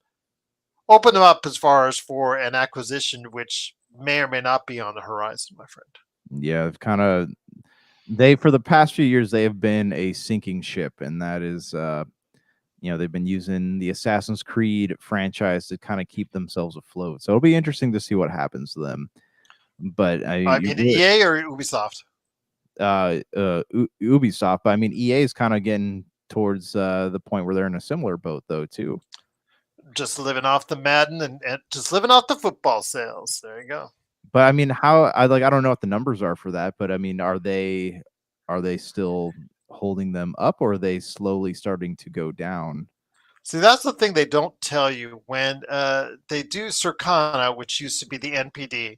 Speaker 3: open them up as far as for an acquisition, which may or may not be on the horizon, my friend.
Speaker 2: Yeah, kind of. They for the past few years they have been a sinking ship, and that is, they've been using the Assassin's Creed franchise to kind of keep themselves afloat. So it'll be interesting to see what happens to them. But
Speaker 3: I mean, EA or Ubisoft?
Speaker 2: Ubisoft. But I mean, EA is kind of getting towards the point where they're in a similar boat, though, too.
Speaker 3: Just living off the Madden and just living off the football sales. There you go.
Speaker 2: But I mean, I don't know what the numbers are for that, but I mean, are they still holding them up, or are they slowly starting to go down?
Speaker 3: See, that's the thing they don't tell you when they do Circana, which used to be the NPD,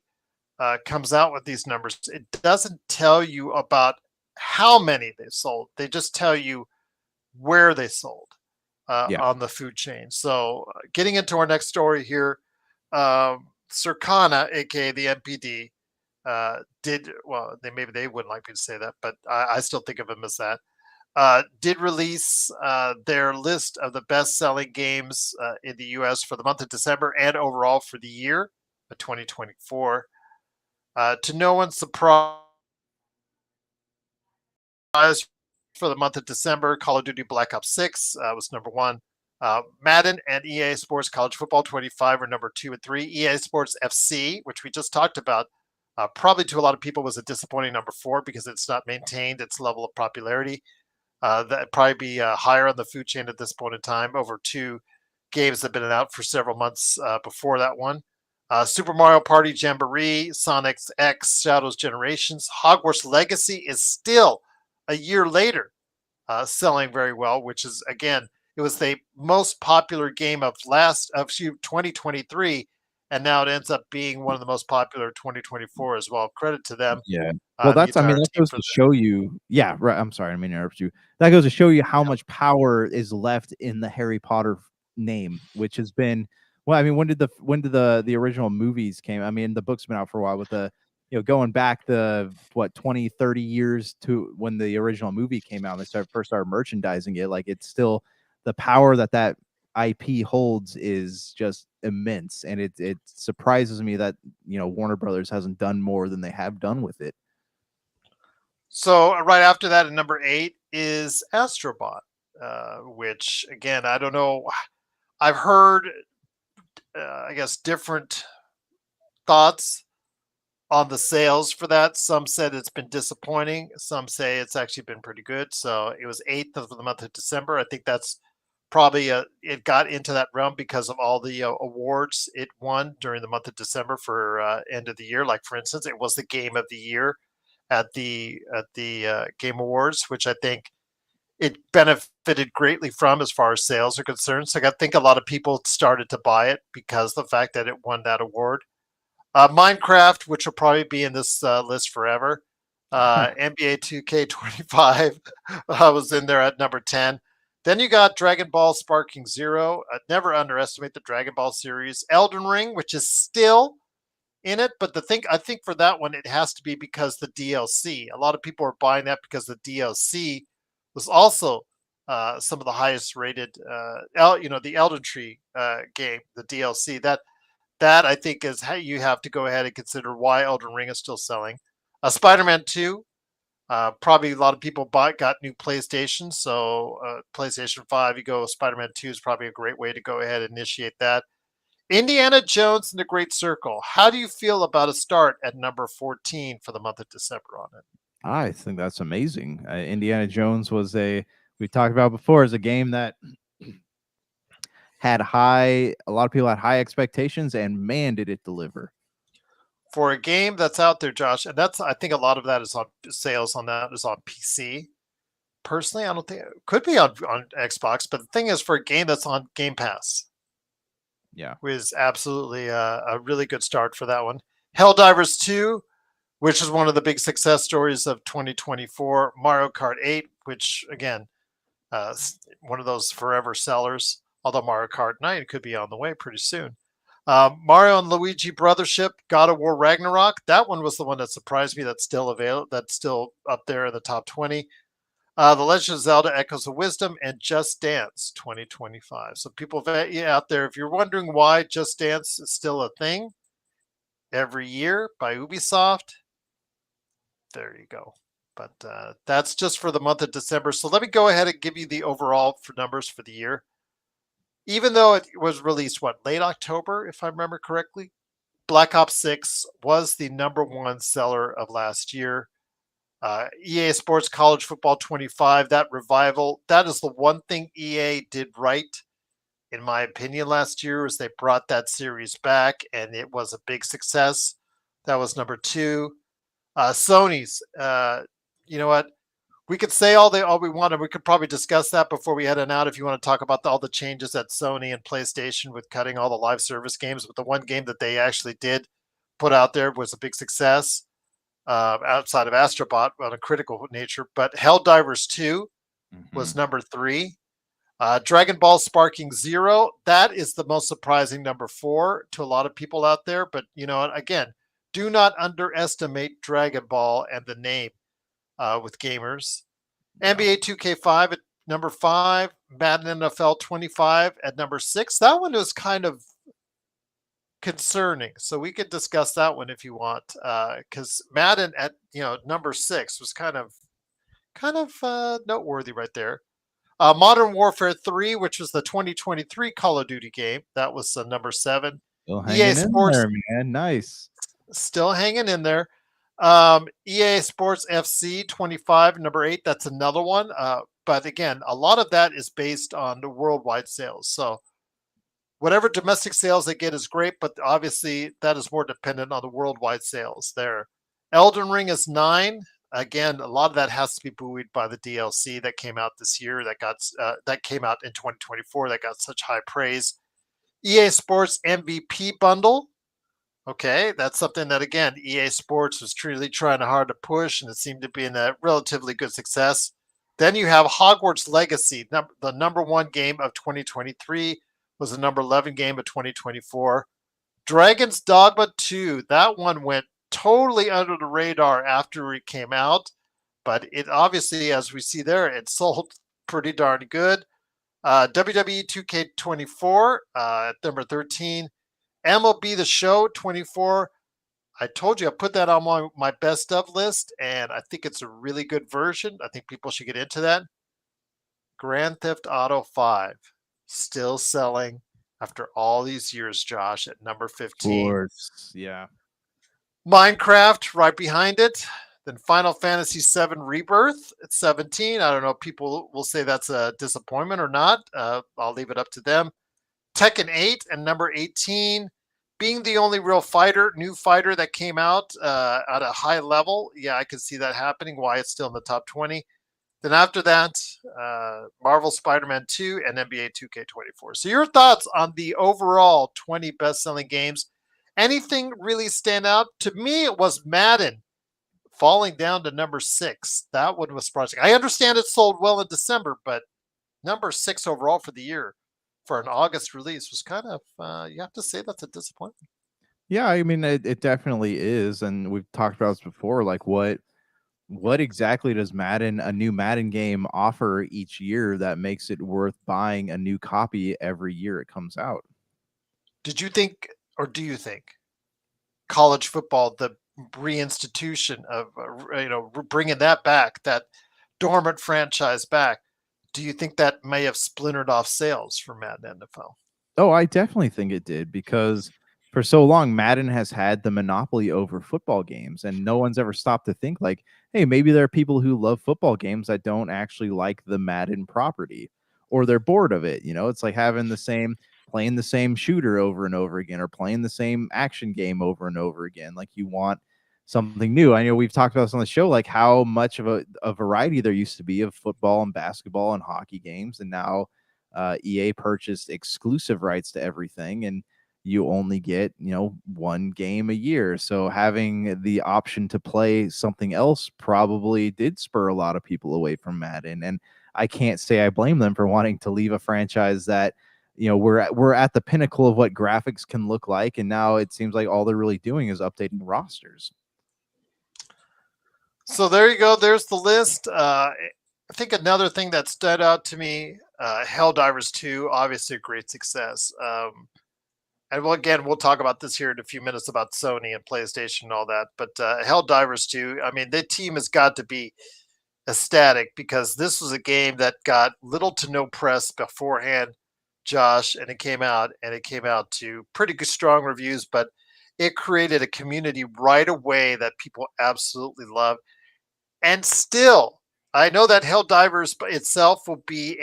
Speaker 3: comes out with these numbers. It doesn't tell you about how many they sold. They just tell you where they sold
Speaker 2: Yeah.
Speaker 3: on the food chain. So, getting into our next story here, Circana, aka the NPD, did well. Maybe they wouldn't like me to say that, but I still think of them as that. Did release their list of the best-selling games in the U.S. for the month of December and overall for the year of 2024. To no one's surprise, for the month of December, Call of Duty Black Ops 6 was number one. Madden and EA Sports College Football 25 were number 2 and 3. EA Sports FC, which we just talked about, probably to a lot of people was a disappointing number 4 because it's not maintained its level of popularity. That'd probably be higher on the food chain at this point in time over 2 games that have been out for several months before that one. Super Mario Party Jamboree, Sonic X, Shadows Generations, Hogwarts Legacy is still a year later selling very well, which is, again, it was the most popular game of 2023, and now it ends up being one of the most popular 2024 as well. Credit to them,
Speaker 2: Yeah. Well,
Speaker 3: the
Speaker 2: I mean,
Speaker 3: entire
Speaker 2: that
Speaker 3: team
Speaker 2: goes
Speaker 3: for
Speaker 2: to
Speaker 3: that.
Speaker 2: show you. Yeah, right. I'm sorry, I didn't mean to interrupt you. That goes to show you how
Speaker 3: Yeah.
Speaker 2: much power is left in the Harry Potter name, which has been. Well, I mean, when did the original movies came? I mean, the book's been out for a while, with the going back the 20, 30 years to when the original movie came out. And they first started merchandising it. Like, it's still the power that IP holds is just immense, and it surprises me that Warner Brothers hasn't done more than they have done with it.
Speaker 3: So right after that, at number 8 is Astrobot, which again I don't know. I've heard, I guess, different thoughts on the sales for that. Some said it's been disappointing. Some say it's actually been pretty good. So it was 8th of the month of December. I think that's probably it got into that realm because of all the awards it won during the month of December for end of the year. Like, for instance, it was the game of the year at the Game Awards, which I think it benefited greatly from as far as sales are concerned. So I think a lot of people started to buy it because of the fact that it won that award. Minecraft, which will probably be in this list forever. NBA 2K25 was in there at number 10. Then you got Dragon Ball Sparking Zero. Never underestimate the Dragon Ball series. Elden Ring, which is still in it, but the thing I think for that one, it has to be because the DLC. A lot of people are buying that because the DLC was also some of the highest rated. The Elden Tree game, the DLC. That I think is how you have to go ahead and consider why Elden Ring is still selling. Spider-Man 2, probably a lot of people got new PlayStations, so PlayStation 5, you go Spider-Man 2 is probably a great way to go ahead and initiate that. Indiana Jones and the Great Circle. How do you feel about a start at number 14 for the month of December on it?
Speaker 2: I think that's amazing. Indiana Jones we talked about before, is a game that a lot of people had high expectations, and man, did it deliver.
Speaker 3: For a game that's out there, Josh, and that's I think a lot of that is on sales on that is on PC. Personally, I don't think it could be on Xbox, but the thing is, for a game that's on Game Pass,
Speaker 2: Yeah.
Speaker 3: was absolutely a really good start for that one. Helldivers 2, which is one of the big success stories of 2024. Mario Kart 8, which again, one of those forever sellers. Although Mario Kart 9 could be on the way pretty soon. Mario and Luigi Brothership, God of War Ragnarok. That one was the one that surprised me. That's still available. That's still up there in the top 20. The Legend of Zelda: Echoes of Wisdom and Just Dance 2025. So people out there, if you're wondering why Just Dance is still a thing every year by Ubisoft, there you go. But that's just for the month of December. So let me go ahead and give you the overall for numbers for the year. Even though it was released, late October, if I remember correctly, Black Ops 6 was the number one seller of last year. EA Sports College Football 25, that revival, that is the one thing EA did right, in my opinion, last year, is they brought that series back, and it was a big success. That was number two. Sony's, you know what? We could say all we want, and we could probably discuss that before we head on out if you want to talk about all the changes at Sony and PlayStation with cutting all the live service games. But the one game that they actually did put out there was a big success outside of Astrobot on a critical nature. But Helldivers 2 was number 3. Dragon Ball Sparking Zero, that is the most surprising number 4 to a lot of people out there. But, you know, again, do not underestimate Dragon Ball and the name with gamers. Yeah. NBA 2K5 at number 5, Madden NFL 25 at number 6. That one was kind of concerning, so we could discuss that one if you want, because Madden at number 6 was kind of noteworthy right there. Modern Warfare 3, which was the 2023 Call of Duty game, that was number 7.
Speaker 2: Still hanging in there, man. Nice.
Speaker 3: Still hanging in there. EA Sports FC 25, number 8. That's another one. But again, a lot of that is based on the worldwide sales. So whatever domestic sales they get is great, but obviously that is more dependent on the worldwide sales there. Elden Ring is 9. Again, a lot of that has to be buoyed by the DLC that came out this year, that came out in 2024, that got such high praise. EA Sports MVP bundle. Okay, that's something that, again, EA Sports was truly trying hard to push, and it seemed to be in a relatively good success. Then you have Hogwarts Legacy, the number 1 game of 2023, was the number 11 game of 2024. Dragon's Dogma 2, that one went totally under the radar after it came out, but it obviously, as we see there, it sold pretty darn good. WWE 2K24 at number 13. MLB The Show 24. I told you I put that on my best of list, and I think it's a really good version. I think people should get into that. Grand Theft Auto 5, still selling after all these years, Josh, at number 15.
Speaker 2: Of course, yeah.
Speaker 3: Minecraft right behind it. Then Final Fantasy VII Rebirth at 17. I don't know if people will say that's a disappointment or not. I'll leave it up to them. Tekken 8 and number 18. Being the only real new fighter that came out at a high level. Yeah, I can see that happening, why it's still in the top 20. Then after that, Marvel Spider-Man 2 and NBA 2K24. So your thoughts on the overall 20 best-selling games? Anything really stand out? To me, it was Madden falling down to number 6. That one was surprising. I understand it sold well in December, but number 6 overall for the year for an August release was kind of, you have to say that's a disappointment.
Speaker 2: Yeah, I mean, it definitely is. And we've talked about this before. Like, what exactly does a new Madden game offer each year that makes it worth buying a new copy every year it comes out?
Speaker 3: Did you think, or do you think, college football, the reinstitution of, bringing that back, that dormant franchise back, do you think that may have splintered off sales for Madden NFL?
Speaker 2: Oh, I definitely think it did, because for so long, Madden has had the monopoly over football games, and no one's ever stopped to think like, hey, maybe there are people who love football games that don't actually like the Madden property, or they're bored of it. It's like playing the same shooter over and over again, or playing the same action game over and over again. Like, you want something new. I know we've talked about this on the show, like how much of a variety there used to be of football and basketball and hockey games, and now EA purchased exclusive rights to everything, and you only get, one game a year. So having the option to play something else probably did spur a lot of people away from Madden. And I can't say I blame them for wanting to leave a franchise that, we're at the pinnacle of what graphics can look like, and now it seems like all they're really doing is updating rosters.
Speaker 3: So there you go. There's the list. I think another thing that stood out to me, Helldivers 2, obviously a great success. And again, we'll talk about this here in a few minutes about Sony and PlayStation and all that. But Helldivers 2, I mean, the team has got to be ecstatic because this was a game that got little to no press beforehand, Josh, and it came out to pretty good, strong reviews, but it created a community right away that people absolutely love. And still, I know that Helldivers itself will be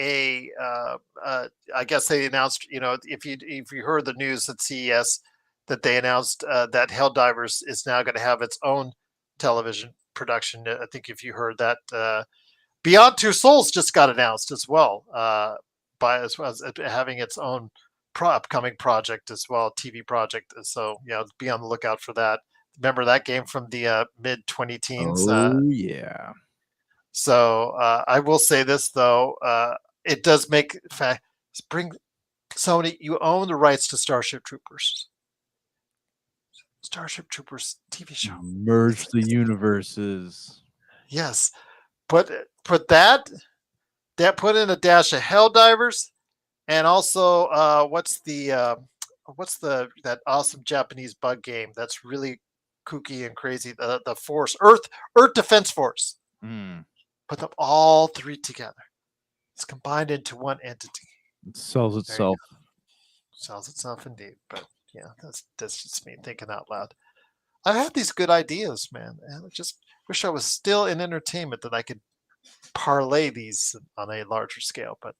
Speaker 3: I guess they announced, if you heard the news at CES, that they announced that Helldivers is now going to have its own television production. I think if you heard that, Beyond Two Souls just got announced as well, as well as having its own upcoming project as well, TV project. So be on the lookout for that. Remember that game from the mid 2010s?
Speaker 2: Oh yeah.
Speaker 3: So I will say this though, it does bring Sony. You own the rights to Starship Troopers. Starship Troopers TV show.
Speaker 2: Merge the universes.
Speaker 3: Yes, put that put in a dash of Helldivers, and also what's that awesome Japanese bug game that's really kooky and crazy? The Force Earth Defense Force. Put them all three together. It's combined into one entity.
Speaker 2: It sells itself.
Speaker 3: Sells itself indeed. But yeah, that's just me thinking out loud. I've had these good ideas, man, and I just wish I was still in entertainment that I could parlay these on a larger scale. But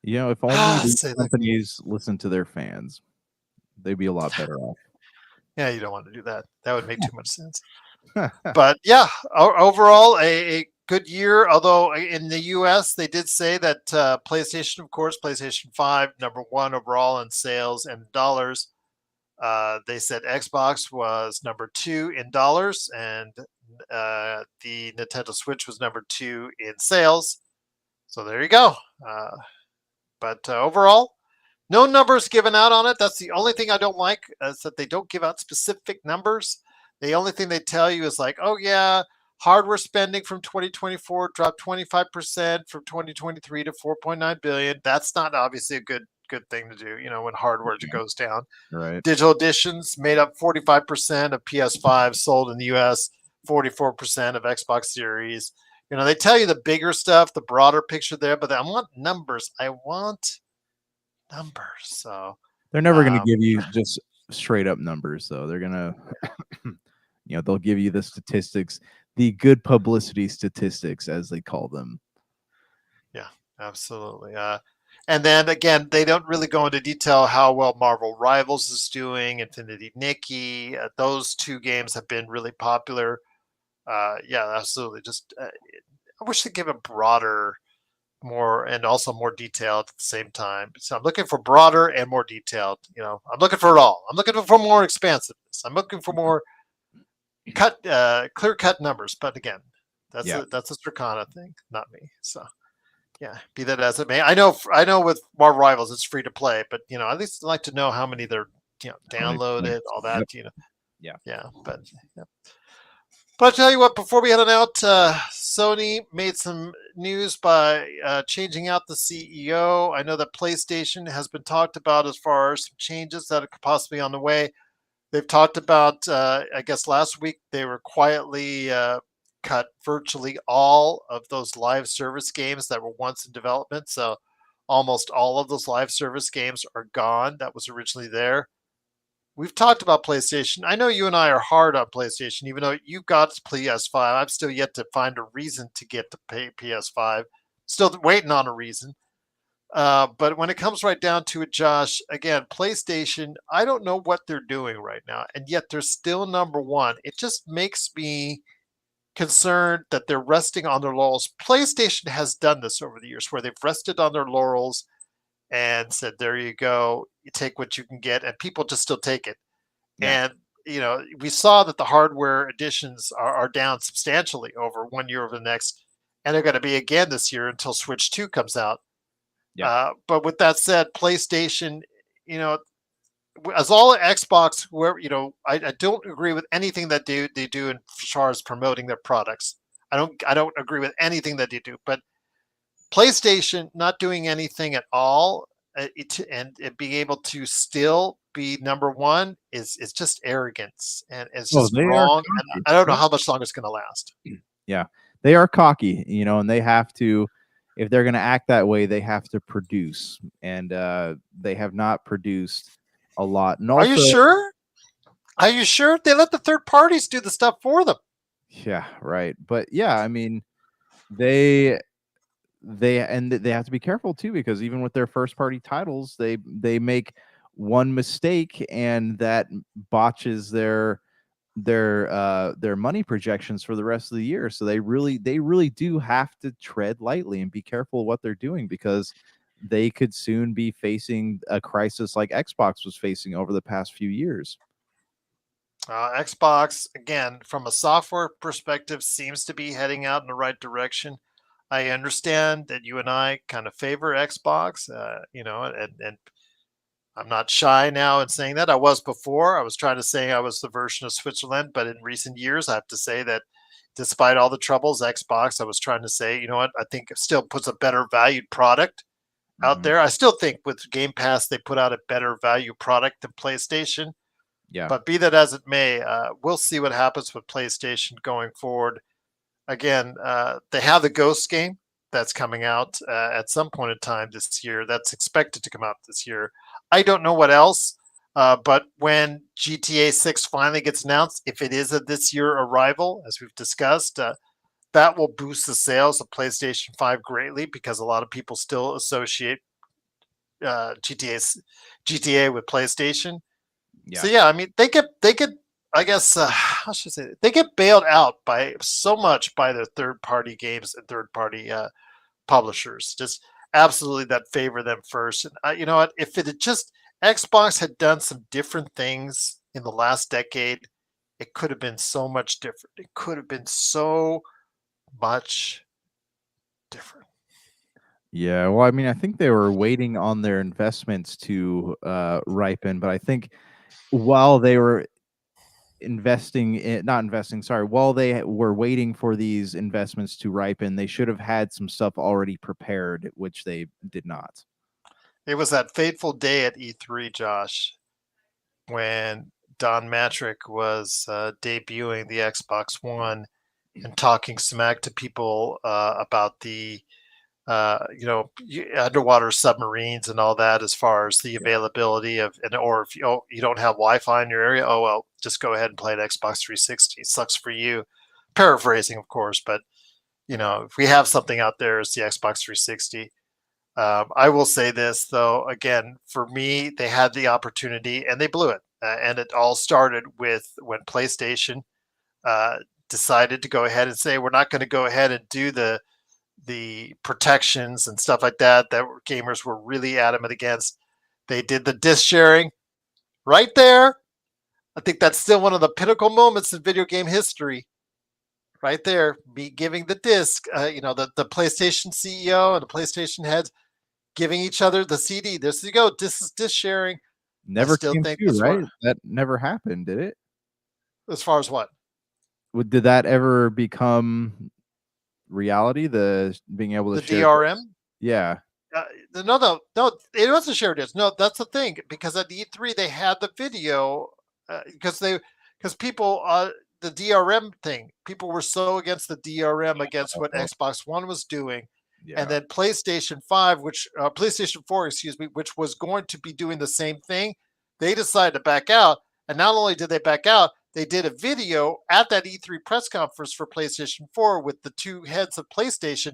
Speaker 2: if only these companies listen to their fans, they'd be a lot better off.
Speaker 3: Yeah, you don't want to do that. That would make too much sense. But yeah, overall, a good year. Although in the U.S., they did say that PlayStation, of course, PlayStation 5, #1 overall in sales and dollars. They said Xbox was #2 in dollars, and the Nintendo Switch was #2 in sales. So there you go. But overall, no numbers given out on it. That's the only thing I don't like, is that they don't give out specific numbers. The only thing they tell you is like, oh yeah, hardware spending from 2024 dropped 25% from 2023 to 4.9 billion. That's not obviously a good thing to do, when hardware goes down.
Speaker 2: Right.
Speaker 3: Digital editions made up 45% of PS5 sold in the US, 44% of Xbox Series. They tell you the bigger stuff, the broader picture there, but I want numbers. So
Speaker 2: they're never going to give you just straight up numbers, though. They're going to, they'll give you the statistics, the good publicity statistics, as they call them.
Speaker 3: Yeah, absolutely. And then again, they don't really go into detail how well Marvel Rivals is doing, Infinity Nikki. Those two games have been really popular. Yeah, absolutely. Just I wish they'd give a broader, more, and also more detailed at the same time. So I'm looking for broader and more detailed. I'm looking for it all. I'm looking for more expansiveness. I'm looking for more clear cut numbers. But again, that's a Stracana thing, not me. So yeah, be that as it may. I know with Marvel Rivals it's free to play, but at least I'd like to know how many they're downloaded, all that.
Speaker 2: Yeah.
Speaker 3: But yeah. But I'll tell you what, before we head on out, Sony made some news by changing out the CEO. I know that PlayStation has been talked about as far as some changes that are possibly on the way. They've talked about, I guess last week, they were quietly cut virtually all of those live service games that were once in development. So almost all of those live service games are gone. That was originally there. We've talked about PlayStation. I know you and I are hard on PlayStation, even though you got PS5. I'm still yet to find a reason to get to pay PS5. Still waiting on a reason. But when it comes right down to it, Josh, again, PlayStation, I don't know what they're doing right now, and yet they're still #1. It just makes me concerned that they're resting on their laurels. PlayStation has done this over the years, where they've rested on their laurels and said, there you go, you take what you can get, and people just still take it. Yeah. And we saw that the hardware additions are down substantially over 1 year over the next, and they're going to be again this year until Switch 2 comes out.
Speaker 2: Yeah.
Speaker 3: But with that said, PlayStation, you know, as all Xbox, where I don't agree with anything that they do as far as promoting their products. I don't agree with anything that they do, but PlayStation not doing anything at all, and it being able to still be number one is just arrogance, and it's
Speaker 2: Oh,
Speaker 3: just
Speaker 2: they are
Speaker 3: wrong. And
Speaker 2: cocky.
Speaker 3: I don't know
Speaker 2: Yep.
Speaker 3: how much longer it's going to last.
Speaker 2: Yeah. They are cocky, and they have to, if they're gonna act that way, they have to produce. And they have not produced a lot. And
Speaker 3: Are you
Speaker 2: also,
Speaker 3: sure? Are you sure they let the third parties do the stuff for them?
Speaker 2: yeah, right. But yeah, I mean, they they have to be careful too, because even with their first party titles, they make one mistake and that botches their money projections for the rest of the year. So they really do have to tread lightly and be careful what they're doing, because they could soon be facing a crisis like Xbox was facing over the past few years.
Speaker 3: Xbox, again, from a software perspective, seems to be heading out in the right direction. I understand that you and I kind of favor Xbox, and I'm not shy now in saying that. I was before. I was trying to say I was the version of Switzerland, but in recent years, I have to say that despite all the troubles, Xbox, I was trying to say, you know what, I think it still puts a better valued product out
Speaker 2: Mhm.
Speaker 3: there. I still think with Game Pass, they put out a better value product than PlayStation.
Speaker 2: Yeah.
Speaker 3: But be that as it may, we'll see what happens with PlayStation going forward. Again, they have the Ghost game that's coming out at some point in time this year. That's expected to come out this year. I don't know what else, but when GTA 6 finally gets announced, if it is a this year arrival, as we've discussed, that will boost the sales of PlayStation 5 greatly, because a lot of people still associate GTA with PlayStation. So
Speaker 2: Yeah.
Speaker 3: yeah, I mean they get I guess how should I say it? They get bailed out by so much by their third party games and third party publishers, just absolutely that favor them first. And you know what? If it had just Xbox had done some different things in the last decade, it could have been so much different. It could have been so much different.
Speaker 2: Yeah, well, I mean, I think they were waiting on their investments to ripen, but I think while they were not investing, sorry, while they were waiting for these investments to ripen, they should have had some stuff already prepared, which they did not.
Speaker 3: It was that fateful day at E3, Josh, when Don Matrick was debuting the Xbox One and talking smack to people about the underwater submarines and all that, as far as the
Speaker 2: Yeah.
Speaker 3: availability of, and or if you don't have Wi-Fi in your area, oh well, just go ahead and play an Xbox 360. It sucks for you. Paraphrasing, of course, but if we have something out there, it's the Xbox 360. I will say this though, again, for me, they had the opportunity and they blew it. And it all started with when PlayStation uh, decided to go ahead and say we're not going to go ahead and do the protections and stuff like that gamers were really adamant against. They did the disc sharing right there. I think that's still one of the pinnacle moments in video game history. Right there, me giving the disc, the PlayStation CEO and the PlayStation heads giving each other the CD. There you go. This is disc sharing. I
Speaker 2: Never
Speaker 3: still
Speaker 2: came
Speaker 3: think
Speaker 2: to,
Speaker 3: that's
Speaker 2: right?
Speaker 3: one.
Speaker 2: That never happened, did it?
Speaker 3: As far as what?
Speaker 2: Did that ever become reality? The being able to
Speaker 3: The
Speaker 2: share discs?
Speaker 3: DRM?
Speaker 2: Yeah.
Speaker 3: Uh, no. It was a shared disc. No, that's the thing. Because at E3 they had the video because people the DRM thing. People were so against the DRM against what
Speaker 2: Oh,
Speaker 3: Xbox One was doing, and
Speaker 2: yeah.
Speaker 3: then PlayStation 4, excuse me, which was going to be doing the same thing. They decided to back out, and not only did they back out, they did a video at that E3 press conference for PlayStation 4 with the two heads of PlayStation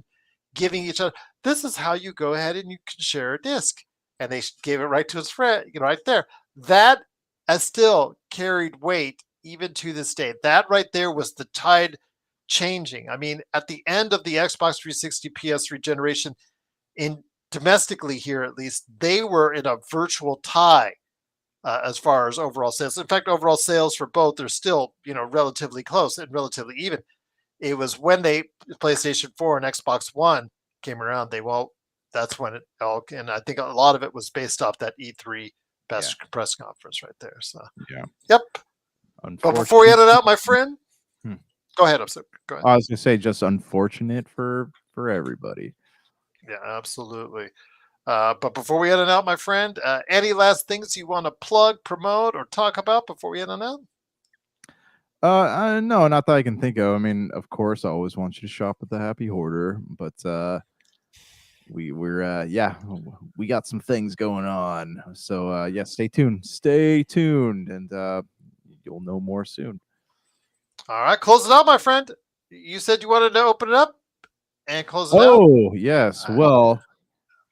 Speaker 3: giving each other, this is how you go ahead and you can share a disc. And they gave it right to his friend, right there. That has still carried weight even to this day. That right there was the tide changing. I mean, at the end of the Xbox 360 PS3 generation, in domestically here at least, they were in a virtual tie as far as overall sales. In fact, overall sales for both are still, relatively close and relatively even. It was when PlayStation 4 and Xbox One came around, they, well, that's when it all. And I think a lot of it was based off that E3 best press conference right there. So yep. But before we end it out, my friend, go ahead. Go ahead.
Speaker 2: I was gonna say, just unfortunate for everybody.
Speaker 3: Yeah, absolutely. But before we end it out, my friend, any last things you want to plug, promote, or talk about before we end it out?
Speaker 2: No, not that I can think of. I mean, of course, I always want you to shop at the Happy Hoarder, but we got some things going on. So stay tuned, and you'll know more soon.
Speaker 3: All right, close it out, my friend. You said you wanted to open it up and close it out.
Speaker 2: Oh yes, well.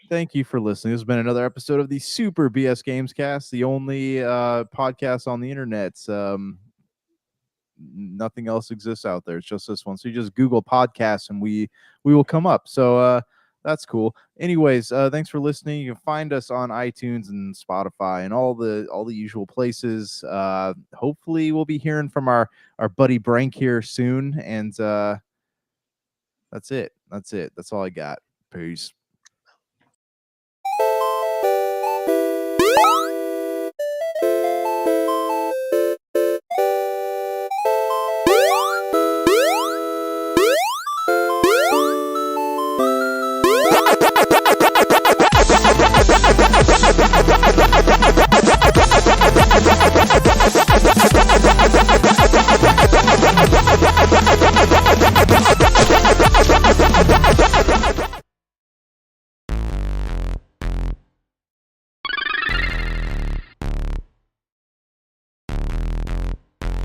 Speaker 2: Thank you for listening. This has been another episode of the Super BS Gamescast, the only podcast on the internet. Nothing else exists out there. It's just this one. So you just Google podcasts and we will come up. So that's cool. Anyways, thanks for listening. You can find us on iTunes and Spotify and all the usual places. Hopefully we'll be hearing from our buddy Brank here soon. And that's it. That's all I got. Peace.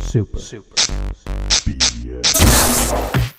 Speaker 1: Super BS.